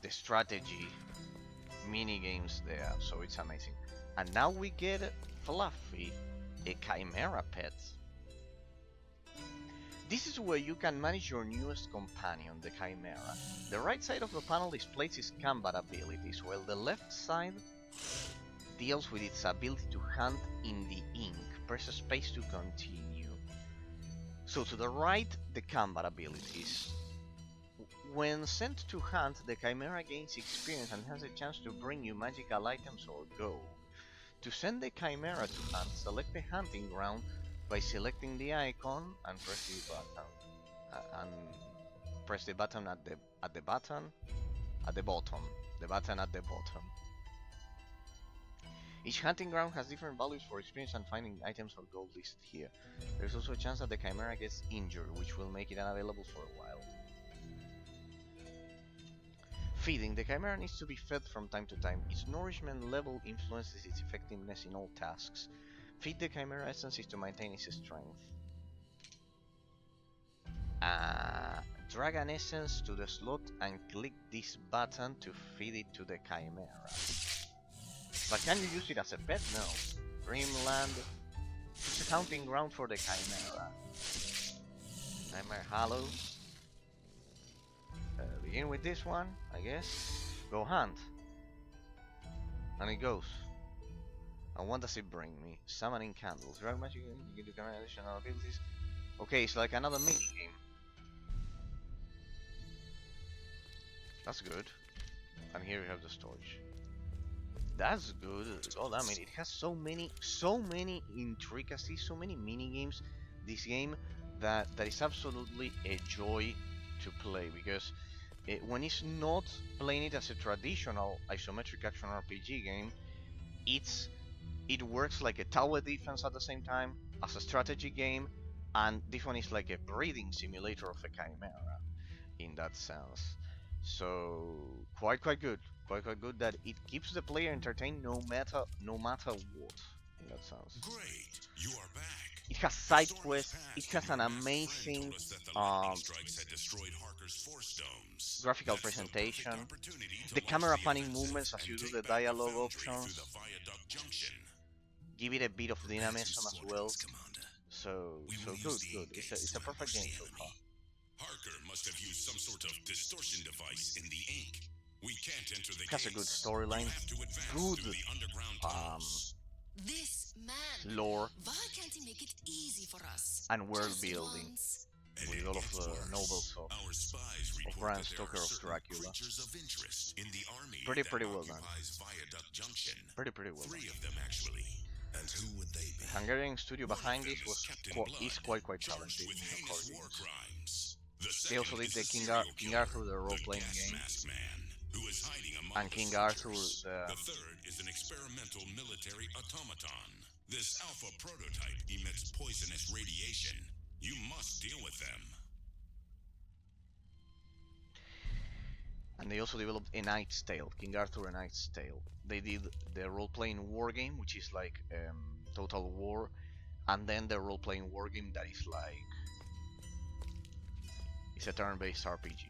strategy minigames there, so it's amazing. And now we get Fluffy, a chimera pet. This is where you can manage your newest companion, the Chimera. The right side of the panel displays its combat abilities, while the left side deals with its ability to hunt in the ink. Press space to continue. So to the right, the combat abilities. When sent to hunt, the Chimera gains experience and has a chance to bring you magical items or gold. To send the Chimera to hunt, select the hunting ground by selecting the icon and press the button. Press the button at the bottom. The button at the bottom. Each hunting ground has different values for experience and finding items or gold listed here. There's also a chance that the Chimera gets injured, which will make it unavailable for a while. Feeding. The Chimera needs to be fed from time to time. Its nourishment level influences its effectiveness in all tasks. Feed the Chimera essences to maintain its strength. Drag an essence to the slot and click this button to feed it to the Chimera. But can you use it as a pet? No. Dreamland. It's a hunting ground for the Chimera. Nightmare Hollow. Begin with this one, I guess. Go hunt. And it goes. And what does it bring me? Summoning candles. Drag magic, you get additional abilities. Okay, it's like another mini game. That's good. And here we have the storage. That's good. Oh, I mean, it has so many intricacies, so many mini games. This game that is absolutely a joy to play, because when it's not playing it as a traditional isometric action RPG game, it works like a tower defense at the same time as a strategy game, and this one is like a breeding simulator of a chimera in that sense. So quite good that it keeps the player entertained no matter what in that sense. Great, you are back. It has side quests. It has an amazing graphical presentation. The camera panning movements as you do the dialogue options give it a bit of dynamism as well. So good. It's a perfect game so far. Harker must have used some sort of distortion device in the ink. We can't enter the It has a good storyline, good This man. lore, Why can't he make it easy for us? and world Just building once? with all of the novels of Our spies report Bram that there Stoker are of certain Dracula. creatures of interest in the army Pretty that well done. occupies Viaduct Junction. Pretty well done. 3 of them actually. And who would they be? The Hungarian studio behind this was is quite charged talented. with heinous war crimes. The They also second did is the a King serial Arthur, the killer, role-playing gas game, mask man, who is hiding among and the King soldiers. Arthur, The third is an experimental military automaton. This alpha prototype emits poisonous radiation. You must deal with them. and And they also developed A Knight's Tale, King Arthur A Knight's Tale. They did the role-playing war game, which is like Total War, and then the role-playing war game that is like it's a turn-based RPG.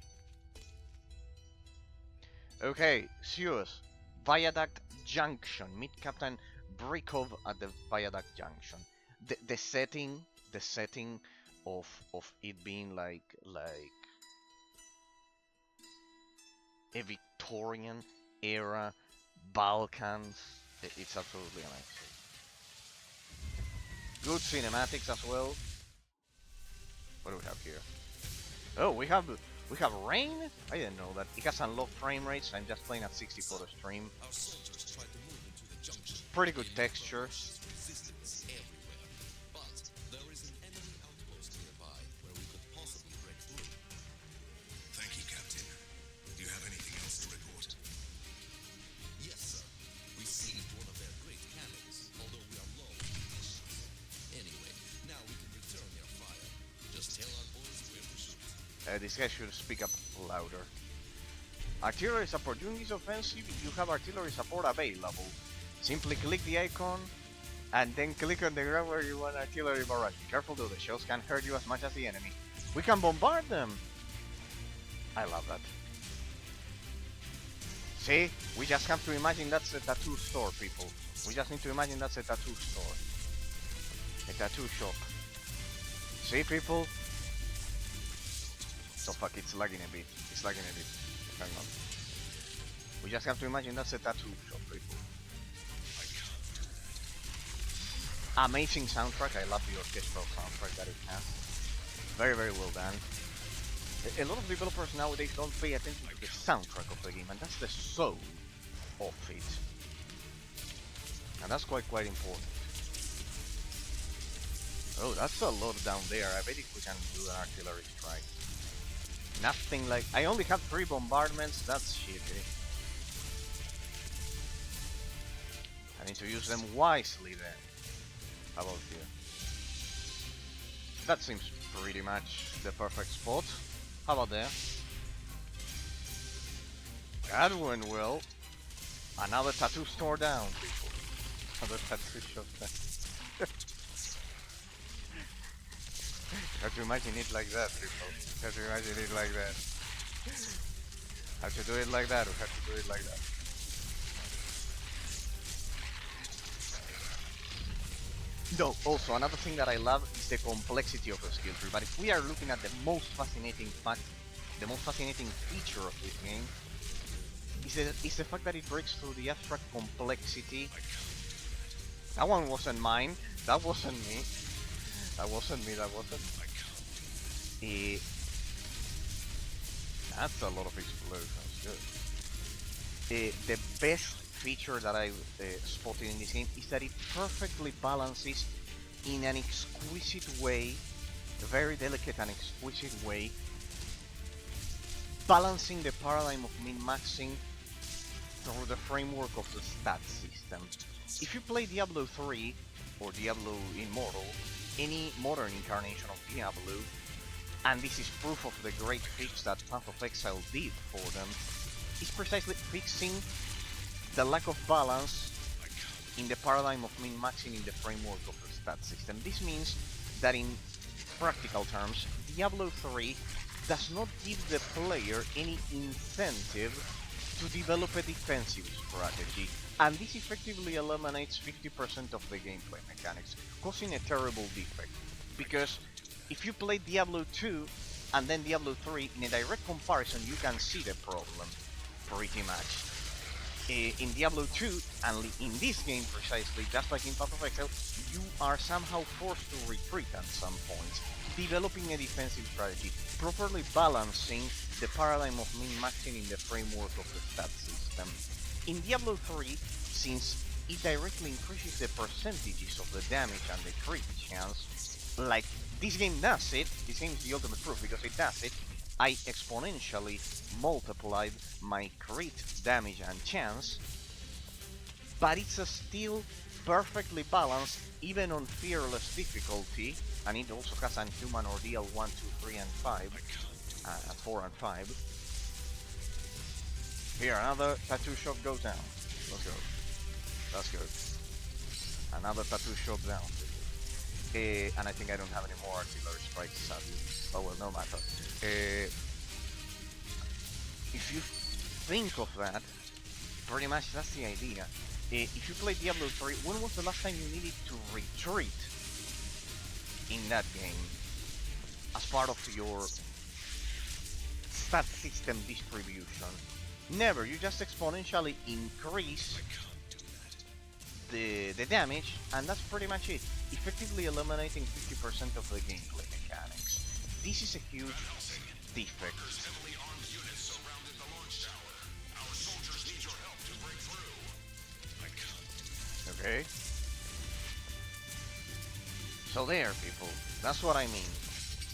Okay, Zeus, Viaduct Junction. Meet Captain Brikov at the Viaduct Junction. The setting of it being like a Victorian era Balkans. It's absolutely amazing. Good cinematics as well. What do we have here? Oh, we have rain? I didn't know that. It has unlocked frame rates. I'm just playing at 60 for the stream. Our soldiers tried to move into the junction. Pretty good textures. Resistance everywhere. But there is an enemy outpost nearby where we could possibly break through. Thank you, Captain. Do you have anything else to report? Yes, sir. We seized one of their great cannons, although we are low on munitions. Anyway, now we can return their fire. Just tell our boys where to shoot. This guy should speak up louder. Artillery support. During this offensive, you have artillery support available. Simply click the icon and then click on the ground where you want artillery barrage. Be careful though, the shells can hurt you as much as the enemy. We can bombard them! I love that. See? We just have to imagine that's a tattoo store, people. We just need to imagine that's a tattoo store. A tattoo shop. See, people? So fuck, it's lagging a bit. It's lagging a bit. Hang on. We just have to imagine that's a tattoo shop, people. Amazing soundtrack. I love the orchestral soundtrack that it has. Very, very well done. A lot of developers nowadays don't pay attention to the soundtrack of the game, and that's the soul of it. And that's quite important. Oh, that's a lot down there. I bet if we can do an artillery strike. Nothing like... I only have 3 bombardments. That's shitty. I need to use them wisely then. How about here? That seems pretty much the perfect spot. How about there? That went well. Another tattoo store down, people. Another tattoo shop down. Have to imagine it like that, people. Have to imagine it like that. Have to do it like that, or have to do it like that. No, also another thing that I love is the complexity of the skill tree. But if we are looking at the most fascinating fact, the most fascinating feature of this game is the fact that it breaks through the abstract complexity. That one wasn't mine. That wasn't me. That wasn't me. That wasn't. That's a lot of explosions. Good. The best feature that I spotted in this game is that it perfectly balances in an exquisite way, a very delicate and exquisite way, balancing the paradigm of min-maxing through the framework of the stat system. If you play Diablo 3 or Diablo Immortal, any modern incarnation of Diablo, and this is proof of the great fix that Path of Exile did for them, is precisely fixing the lack of balance in the paradigm of min-maxing in the framework of the stat system. This means that in practical terms, Diablo 3 does not give the player any incentive to develop a defensive strategy, and this effectively eliminates 50% of the gameplay mechanics, causing a terrible defect. Because if you play Diablo 2 and then Diablo 3, in a direct comparison you can see the problem, pretty much. In Diablo 2, and in this game precisely, just like in Path of Exile, you are somehow forced to retreat at some points, developing a defensive strategy, properly balancing the paradigm of min-maxing in the framework of the stat system. In Diablo 3, since it directly increases the percentages of the damage and the crit chance, like this game does it, this game is the ultimate proof because it does it, I exponentially multiplied my crit damage and chance, but it's still perfectly balanced even on fearless difficulty, and it also has Unhuman Ordeal 1, 2, 3 and 5, 4 and 5. Here, another tattoo shop goes down. Let's go. That's good. Another tattoo shop down. And I think I don't have any more artillery strikes, sadly. Oh well, no matter. If you think of that, pretty much that's the idea. If you play Diablo 3, when was the last time you needed to retreat in that game as part of your stat system distribution? Never. You just exponentially increase the damage, and that's pretty much it. Effectively eliminating 50% of the gameplay mechanics. This is a huge defect. Heavily armed units surrounded the launch tower. Our soldiers need your help to break through. I can't. Okay. So there, people. That's what I mean.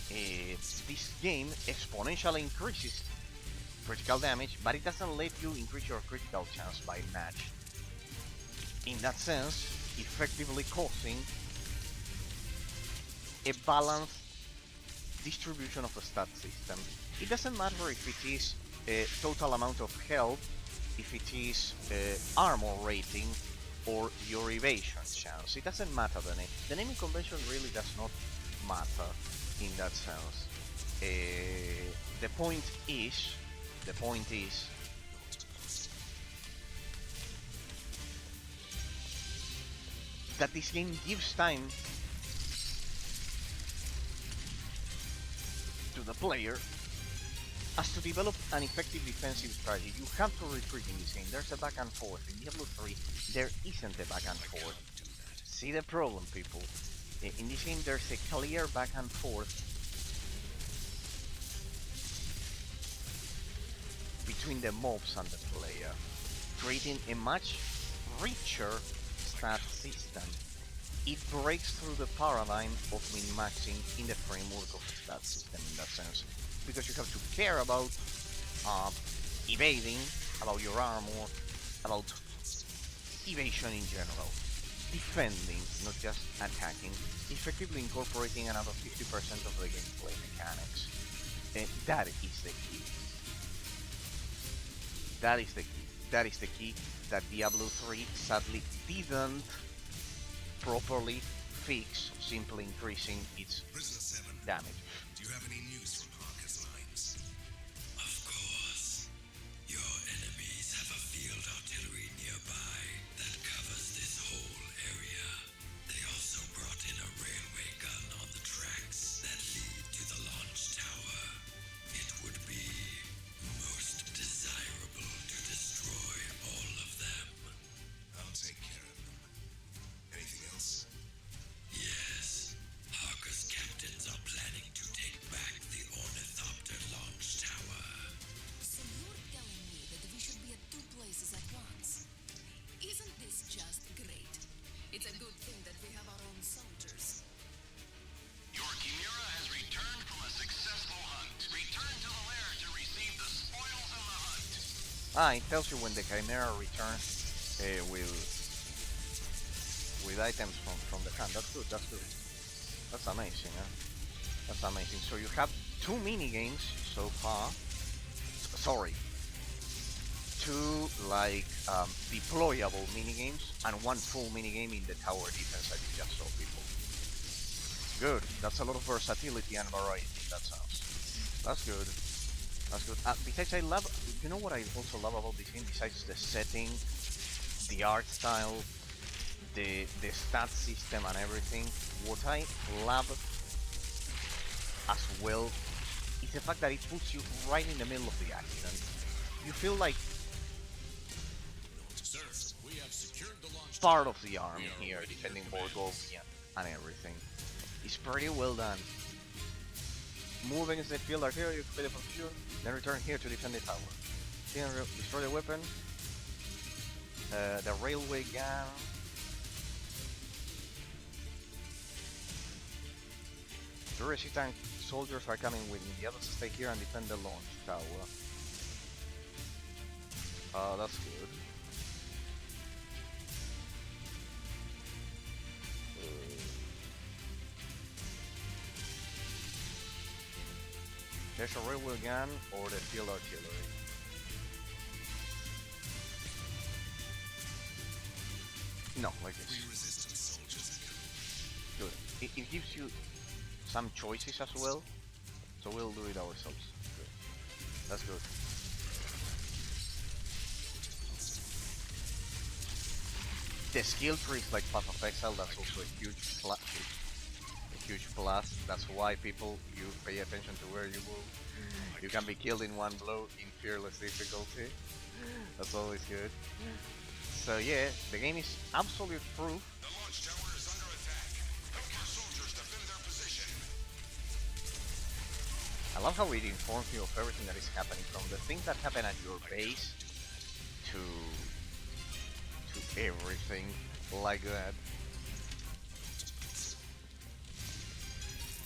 This game exponentially increases critical damage, but it doesn't let you increase your critical chance by match. In that sense, effectively causing a balanced distribution of the stat system. It doesn't matter if it is a total amount of health, if it is armor rating, or your evasion chance. It doesn't matter the name. The naming convention really does not matter in that sense. The point is that this game gives time to the player as to develop an effective defensive strategy. You have to retreat in this game. There's a back and forth. In Diablo 3, there isn't a back and forth. See the problem, people. In this game, there's a clear back and forth between the mobs and the player, creating a much richer stat system. It breaks through the paradigm of min-maxing in the framework of the stat system in that sense, because you have to care about evading, about your armor, about evasion in general, defending, not just attacking, effectively incorporating another 50% of the gameplay mechanics. That is the key. That is the key. That is the key that Diablo 3 sadly didn't properly fix, simply increasing its damage. Do you have any news from Harker's lines? Of course. Your enemies have a field artillery nearby that covers this whole area. They also brought in a railway gun on the tracks that lead to the launch tower. It would be most desirable to destroy all of them. I'll take care of them. Anything else? Yes, Harker's captains are planning to take back the Ornithopter launch tower. So you're telling me that we should be at two places at once? Isn't this just great? It's a good thing that we have our own soldiers. Your Chimera has returned from a successful hunt. Return to the lair to receive the spoils of the hunt. It tells you when the Chimera returns with items from the hunt. That's good, that's good. That's amazing, huh? That's amazing. So you have two mini games so far. Sorry. Two deployable mini games and one full mini game in the tower defense that you just saw, people. Good. That's a lot of versatility and variety in that sense. That's good. That's good. Besides, you know what I also love about this game, besides the setting, the art style, the stat system and everything, what I love as well is the fact that it puts you right in the middle of the action. You feel like Sir, we have secured the launch part of the army here, defending Borgovia and everything. It's pretty well done. Move against the field artillery, complete the position, then return here to defend the tower. Then destroy the weapon, the railway gun. The resistant soldiers are coming with me. The others stay here and defend the launch tower. That's good. There's a railway gun or the field artillery. No, like this. Resistance soldiers. Good. It gives you some choices as well, so we'll do it ourselves. Good. That's good. The skill trees like Path of Exile, that's also a huge plus. That's why people, you pay attention to where you move. You can be killed in one blow in fearless difficulty. That's always good. So yeah, the game is absolute proof. The launch tower is under attack. Help your soldiers defend their position. I love how it informs you of everything that is happening, from the things that happen at your base to everything like that.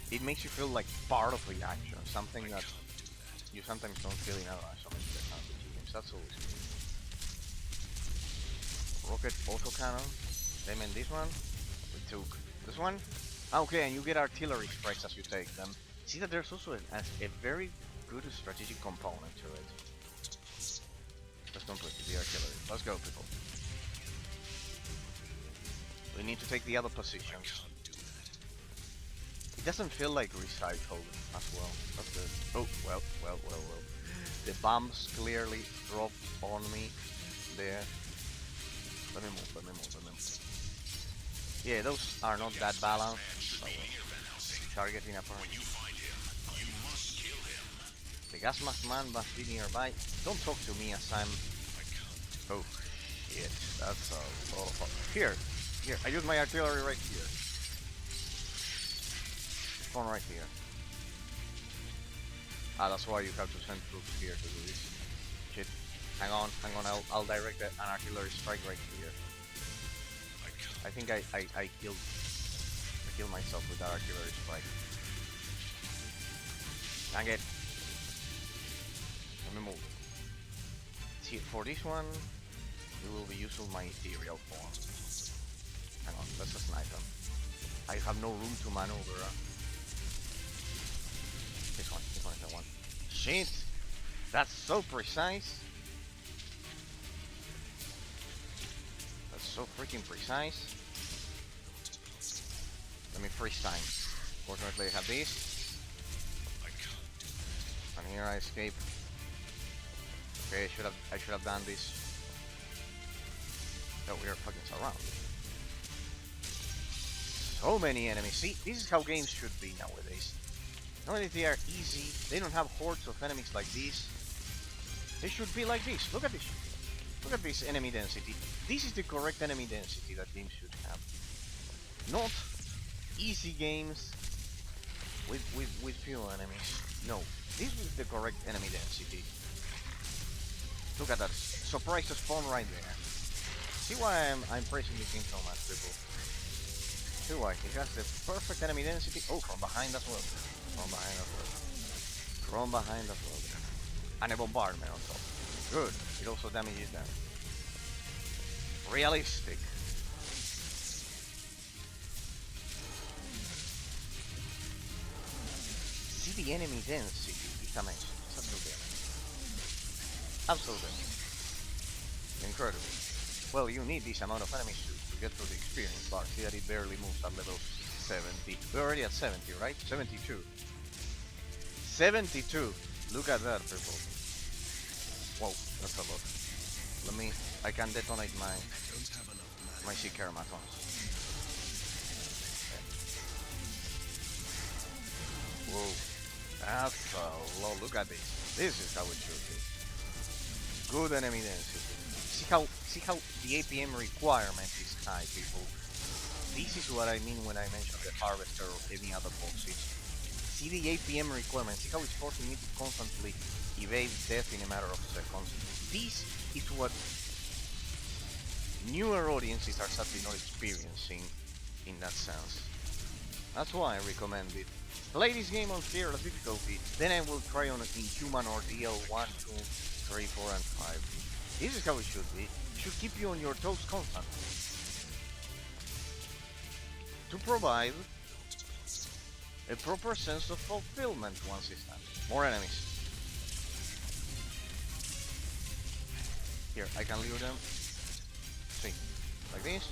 It makes you feel like part of the action, something that you sometimes don't feel in some of the RPG games. That's always good. Rocket autocannon. They meant this one. We took this one. Okay, and you get artillery strikes as you take them. See that there's also a very good strategic component to it. Let's complete the artillery. Let's go, people. We need to take the other positions. It doesn't feel like recycled as well. That's good. Oh, well. The bombs clearly dropped on me there. Let me move. Yeah, those are not that balanced. So, targeting apparently. You find him. You must kill him. The gas mask man must be nearby. Don't talk to me as I'm... Oh, shit. That's a lot of fun. Here, I use my artillery right here. Spawn right here. Ah, that's why you have to send troops here to do this. Shit. Hang on, I'll direct an artillery strike right here. I think I killed myself with that artillery strike. Dang it. Let me move. See, for this one, we will be using my ethereal form. Hang on, let's just snipe them. I have no room to maneuver. This one is the one. Shit! That's so precise! That's so freaking precise. Let me freeze time. Fortunately I have this. And here I escape. Okay, I should have done this. Oh, we are fucking surrounded. So many enemies. See, this is how games should be nowadays. Nowadays they are easy. They don't have hordes of enemies like this. They should be like this. Look at this. Look at this enemy density. This is the correct enemy density that games should have. Not easy games with few enemies. No, this is the correct enemy density. Look at that. Surprise spawn right there. See why I'm praising this game so much, people. See why? It has the perfect enemy density. Oh, from behind as well. From behind as well. And a bombardment on top. Good. It also damages them. Realistic. See the enemy density. It's amazing. It's absolutely amazing. Absolutely. Incredible. Well, you need this amount of enemies to get through the experience bar. See that it barely moves at level 70. We're already at 70, right? 72. 72! Look at that, people. Whoa, that's a lot. I can detonate my Seeker-matons. Whoa, that's a lot. Look at this. This is how it should be. Good enemy density. See how the APM requirement is high, people. This is what I mean when I mention the harvester or any other bosses. See the APM requirement. See how it's forcing me to constantly evade death in a matter of seconds. This is what newer audiences are sadly not experiencing in that sense. That's why I recommend it. Play this game on fearless difficulty, then I will try on Inhuman Ordeal 1, 2, 3, 4 and 5. This is how it should be. It should keep you on your toes constantly. To provide a proper sense of fulfillment once it's done. More enemies. Here, I can lure them. See, like this.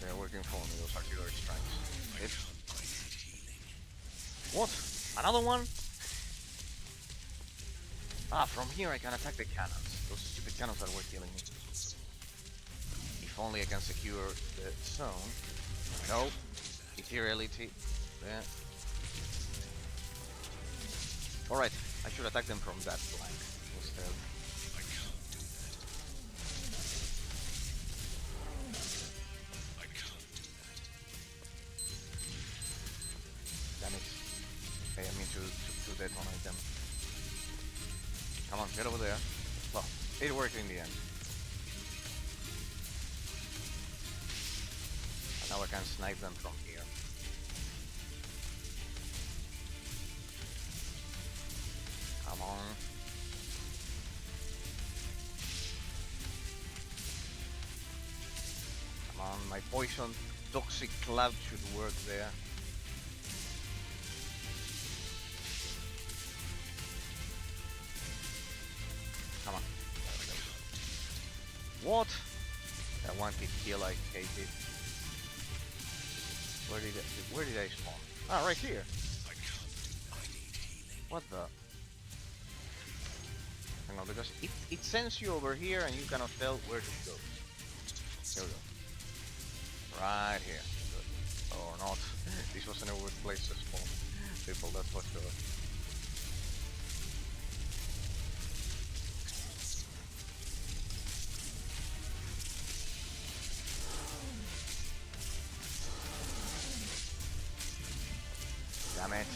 they're working for me, those artillery strikes. What? Another one? Ah, from here I can attack the cannons. Those stupid cannons that were killing me. If only I can secure the zone. No. Ethereality. Yeah. Alright, I should attack them from that flank instead. Damn it. Okay, I mean to detonate them. Come on, get over there. Well, it worked in the end. And now I can snipe them from here. Come on. Come on, my poison toxic cloud should work there. Come on. There we go. What? That one hit kill, I hate it. Where did I spawn? Ah, right here. What the? Hang on, because it sends you over here and you cannot tell where to go. Here we go. Right here. Good. Or not. This wasn't a good place to spawn people, that's for sure. Damn it.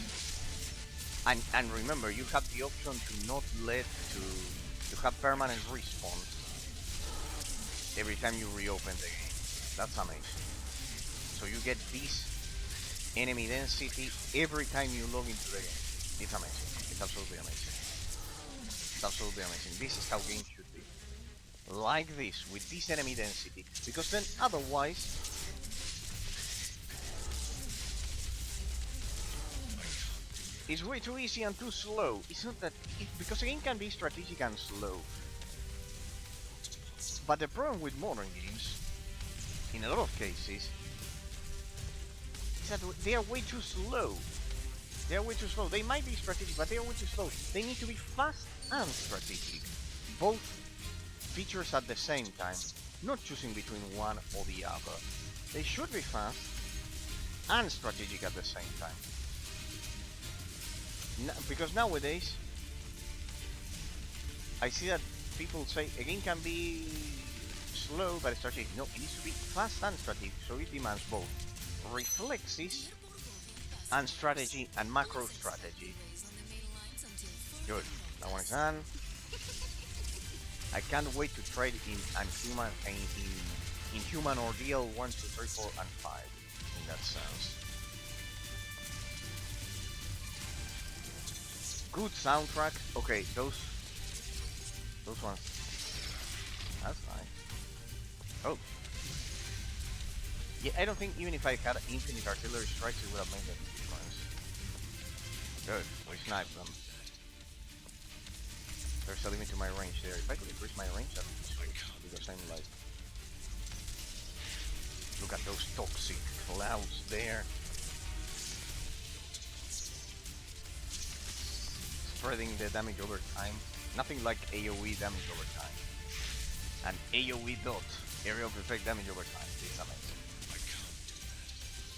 And remember, you have the option to not let to have permanent respawn every time you reopen the game. That's amazing. So you get this enemy density every time you log into the game. It's amazing. It's absolutely amazing. It's absolutely amazing. This is how games should be. Like this, with this enemy density. Because then otherwise it's way too easy and too slow. It's not that... because the game can be strategic and slow. But the problem with modern games, in a lot of cases, is that they are way too slow. They are way too slow. They might be strategic, but they are way too slow. They need to be fast and strategic. Both features at the same time. Not choosing between one or the other. They should be fast and strategic at the same time. Because nowadays I see that people say a game can be slow but strategic. No, it needs to be fast and strategic, so it demands both reflexes and strategy and macro strategy. Good, that one is done. I can't wait to trade in Human Ordeal 1, 2, 3, 4, and 5 in that sense. Good soundtrack. Okay, those ones. That's nice. Oh. Yeah, I don't think even if I had infinite artillery strikes, it would have made a difference. Good, we sniped them. There's a limit to my range there. If I could increase my range, that would be sweet. Because I'm like... look at those toxic clouds there. Spreading the damage over time. Nothing like AoE damage over time. And AoE dot, area of effect damage over time. It's amazing.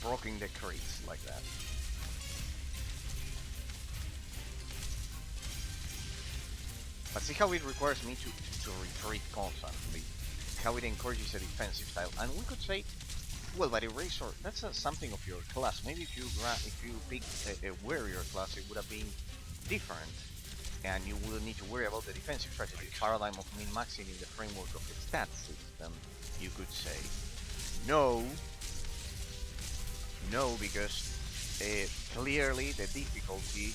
Proccing the crits like that. But see how it requires me to retreat constantly. How it encourages a defensive style. And we could say, well, but Eraser, that's something of your class. Maybe if you picked a warrior class, it would have been different, and you will need to worry about the defensive strategy paradigm of min-maxing in the framework of a stat system, you could say. No, because clearly the difficulty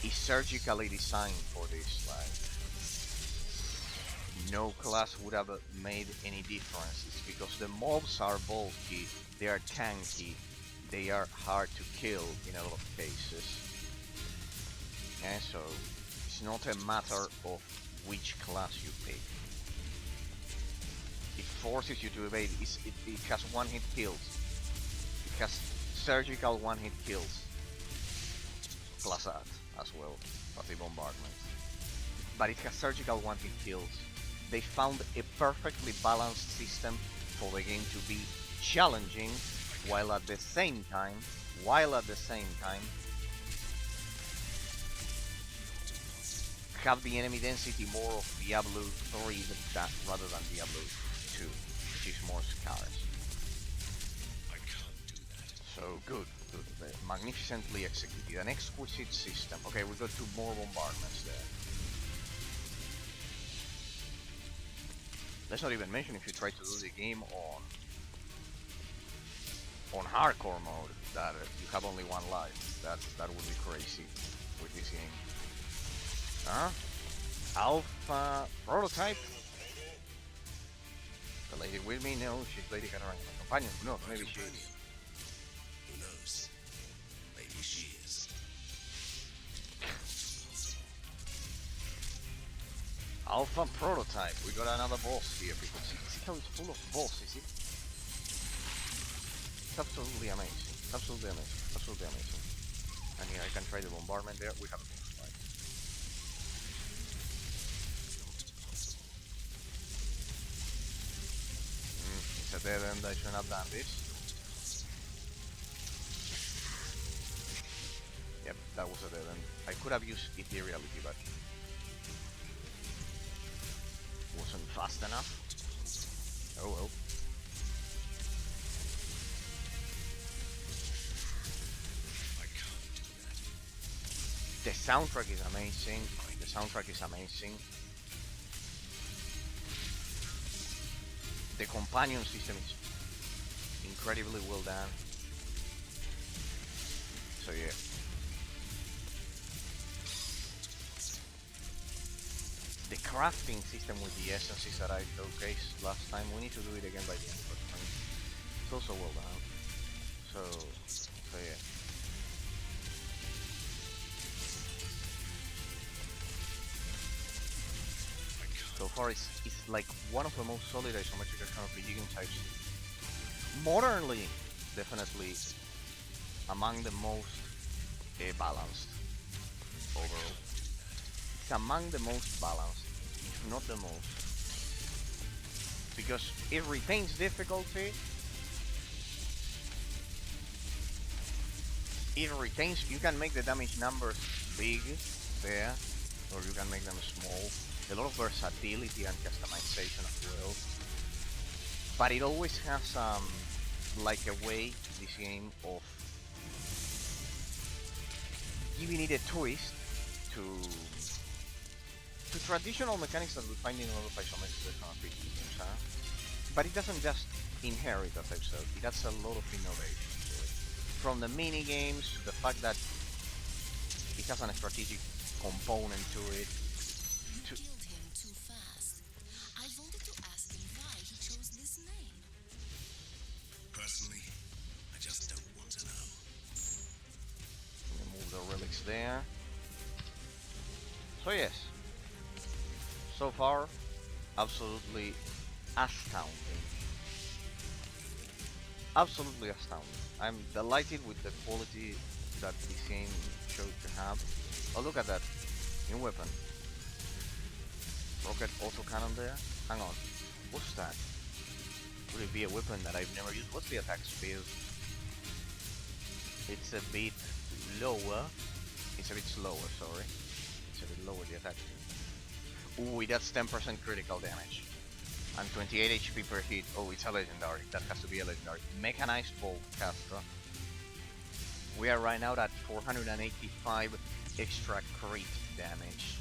is surgically designed for this. Like, no class would have made any difference. It's because the mobs are bulky, they are tanky, they are hard to kill in a lot of cases. And so it's not a matter of which class you pick. It forces you to evade. It has one-hit kills. It has surgical one-hit kills. Plus that as well, passive bombardment. But it has surgical one-hit kills. They found a perfectly balanced system for the game to be challenging, while at the same time, have the enemy density more of Diablo 3 rather than Diablo 2, which is more scarce. I can't do that. So good. Magnificently executed. An exquisite system. Okay, we got 2 more bombardments there. Let's not even mention if you try to do the game on hardcore mode, that you have only 1 life. That would be crazy with this game. Alpha prototype. The lady with me? No, she's Lady Catarina. Companion? No, maybe she is. Who knows? Maybe she is. Alpha prototype. We got another boss here, people. See how it's full of bosses. It's absolutely amazing. Absolutely amazing. And here I can try the bombardment there. We have a boss fight. It's a dead end. I shouldn't have done this. Yep, that was a dead end. I could have used ethereality, but wasn't fast enough. Oh well. I can't do that. The soundtrack is amazing. The companion system is incredibly well done. So yeah. The crafting system with the essences that I showcased last time, we need to do it again by the end of the time. It's also well done. So yeah. So far it's like one of the most solid isometric action RPG games I've seen. Modernly, definitely among the most balanced overall. It's among the most balanced, if not the most. Because it retains difficulty. You can make the damage numbers big there, or you can make them small. A lot of versatility and customization as well. But it always has like a way, this game, of giving it a twist to traditional mechanics that we find in a lot of isometric RPG games, but it doesn't just inherit, as I've said, it adds a lot of innovation to it. From the mini games to the fact that it has a strategic component to it. You killed him too fast. I wanted to ask him why he chose this name. Personally, I just don't want to know. Remove the relics there. So yes. So far, absolutely astounding. Absolutely astounding. I'm delighted with the quality that this game showed to have. Oh, look at that. New weapon. Rocket autocannon there. Hang on. What's that? Would it be a weapon that I've never used? What's the attack speed? It's a bit lower. It's a bit slower, sorry. It's a bit lower, the attack speed. Ooh, that's 10% critical damage. And 28 HP per hit. Oh, it's a legendary. That has to be a legendary. Mechanized Bolt Caster. We are right now at 485 extra crit damage.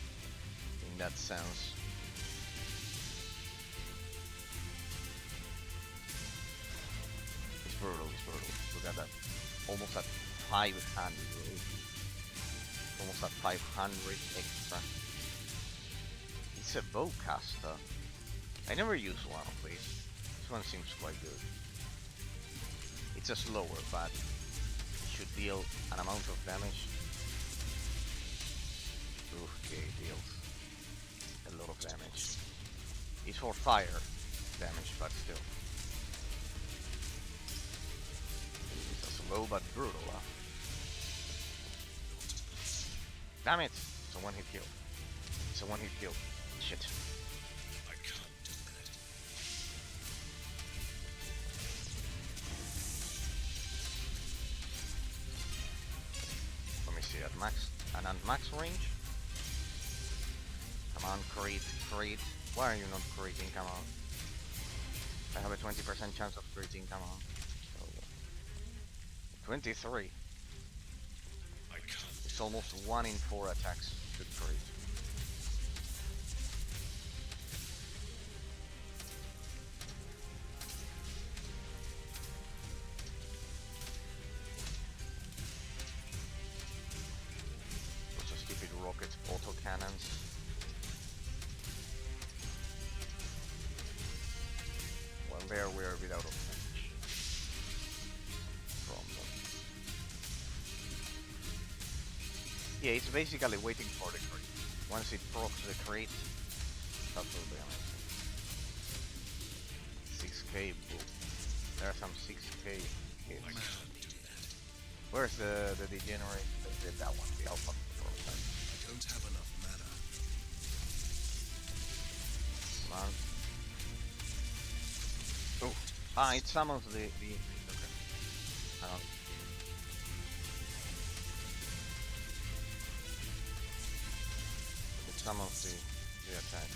In that sense. It's brutal, Look at that. Almost at 500. Almost at 500 extra. It's a bowcaster. I never used one of these. This one seems quite good. It's a slower, but it should deal an amount of damage. Okay, it deals a lot of damage. It's for fire damage, but still. It's a slow but brutal. Damn it! It's a one-hit kill. It's a one-hit kill. Shit. I can't do that. Let me see at max and at max range. Come on, crit. Why are you not critting? Come on. I have a 20% chance of critting. Come on. Oh, 23. I can't. It's almost 1 in 4 attacks should crit. Those are stupid rocket autocannons. Well, there we are without a damage from them. Yeah, it's basically waiting for the crit. Once it procs the crit, absolutely amazing. 6k, boom. There are some 6k hits. I can't do that. Where's the degenerate? That one, the alpha prototype. I don't have enough mana. Come on. Oh, it summons the okay. Hang on. It summons the attack.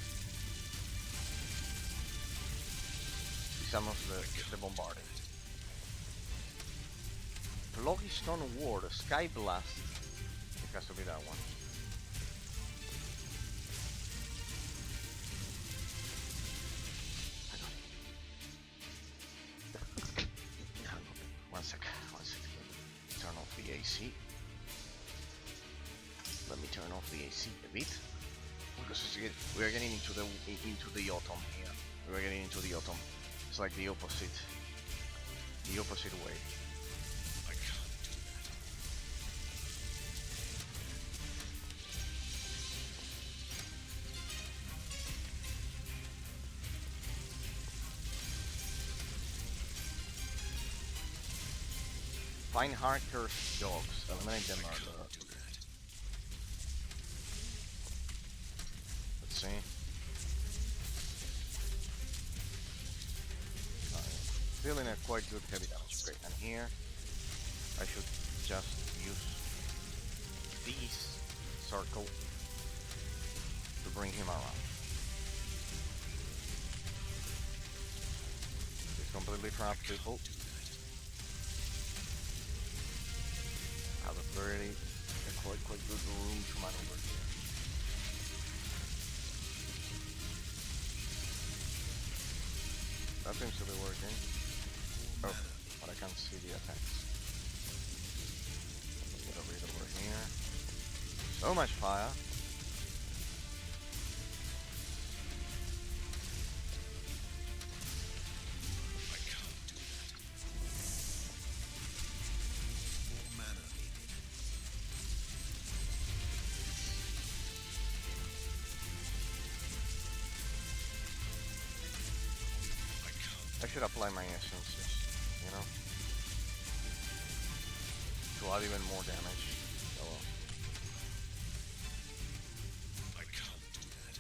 It summons the bombarding. Phlogiston Ward, Sky Blast. It has to be that one. One sec. Turn off the AC. Let me turn off the AC a bit because we are getting into the autumn here. We are getting into the autumn. It's like the opposite way. I can't do that. Find hard-cursed dogs. Eliminate them. I can't do that. Let's see. Still in a quite good heavy damage. Great. And here, I should just use this circle to bring him around. He's completely trapped, people. Have a quite good room to maneuver here. That seems to be working. Oh, but I can't see the attacks. Let me get a read over here. So much fire. I can't do that. More mana needed. I can't. I should apply my essences, you know, to add even more damage. Oh well. I can't do that.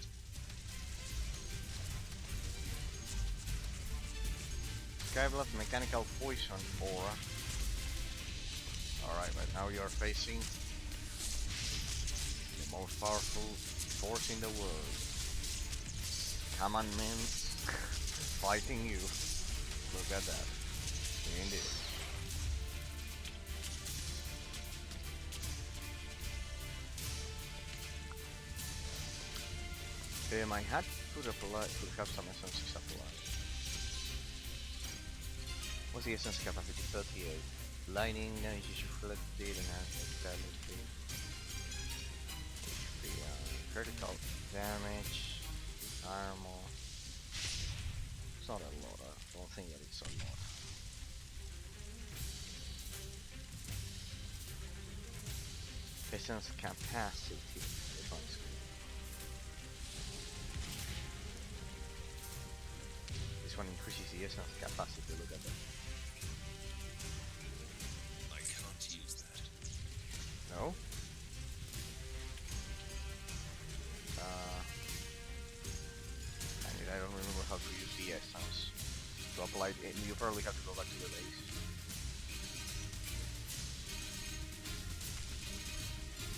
Skyblast mechanical poison aura. Alright, but now you are facing the most powerful force in the world. Commandments fighting you. Look at that. Indeed. I had to have some essences applied. What's the essence capacity? 38. Lightning damage is reflected and vitality. HP, critical damage, armor. It's not a lot. I don't think that it's a lot. Essence capacity. This one's good. This this one increases the essence capacity. Look at that. I can't use that. No. Uh, I don't remember how to use the essence to apply it. You probably have to go back to the base.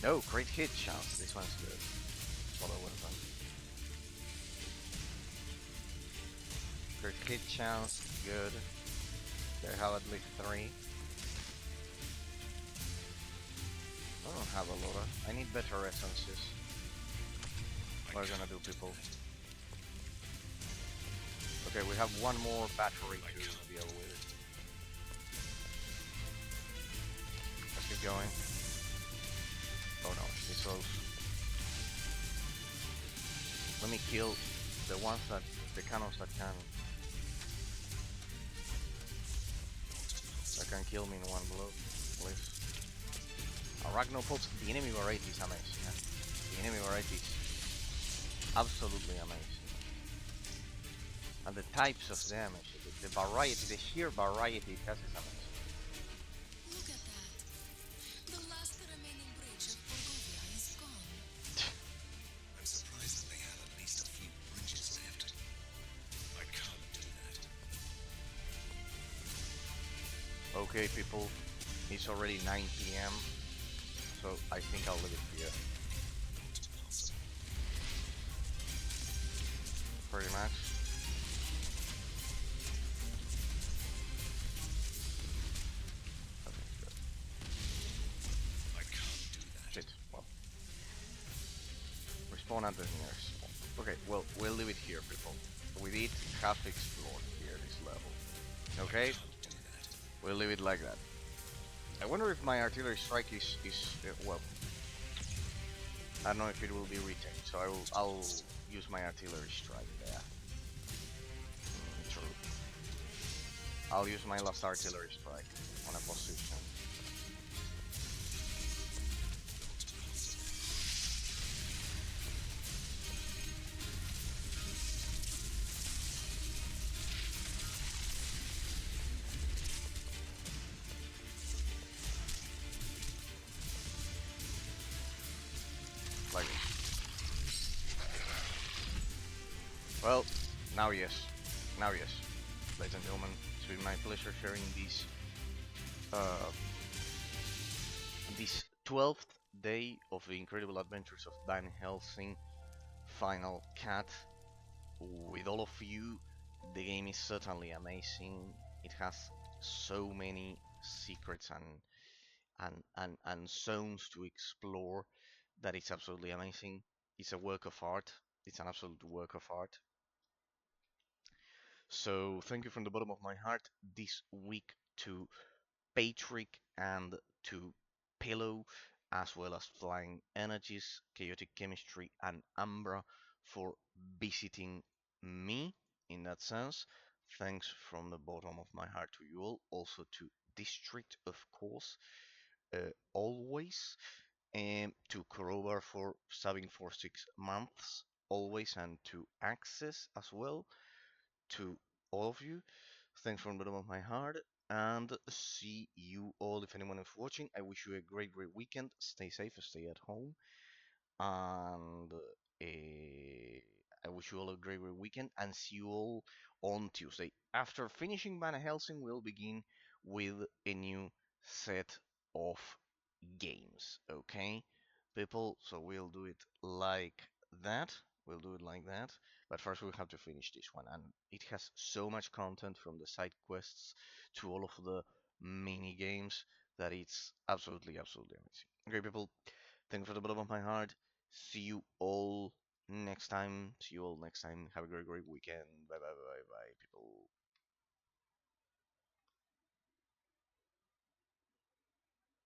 No, great hit chance. This one's good. Follow weapon. Great hit chance, good. They have at least 3. I don't have a lot of. I need better essences. What are we gonna do, people? Okay, we have one more battery to deal with. Let's keep going. Oh no, it's close. Let me kill the ones that, the cannons that can kill me in one blow, please. Arachnopulse, the enemy variety is amazing. Huh? The enemy variety is absolutely amazing. And the types of damage, the variety, the sheer variety it has is amazing. Look at that. The last remaining bridge of Borgovia is gone. I'm surprised that they had at least a few bridges left. I can't do that. Okay, people, it's already 9 p.m. So I think I'll leave it here. Pretty much. Okay, good. I can't do that. Shit, well. Respawn at the nearest spawn. Okay, well, we'll leave it here, people. We did half explored here, this level. Okay? We'll leave it like that. I wonder if my artillery strike is well, I don't know if it will be retained, so I'll use my artillery strike there. True. I'll use my last artillery strike on a position. Like it. Well, now yes. Now yes. Ladies and gentlemen, it's been my pleasure sharing this 12th day of the incredible adventures of Van Helsing Final Cut with all of you. The game is certainly amazing. It has so many secrets and zones to explore that it's absolutely amazing. It's a work of art. It's an absolute work of art. So thank you from the bottom of my heart this week to Patrick and to Pillow, as well as Flying Energies, Chaotic Chemistry, and Ambra for visiting me in that sense. Thanks from the bottom of my heart to you all. Also to District, of course, always. And to Crowbar for subbing for 6 months, always, and to Access as well. To all of you, thanks from the bottom of my heart, and see you all. If anyone is watching, I wish you a great weekend. Stay safe, stay at home, and I wish you all a great weekend, and see you all on Tuesday. After finishing Van Helsing, we'll begin with a new set of games, okay, people? So we'll do it like that. We'll do it like that. But first we'll have to finish this one, and it has so much content from the side quests to all of the mini games that it's absolutely amazing. Okay, people, thank you from the bottom of my heart. See you all next time. See you all next time. Have a great weekend. Bye bye bye bye, people.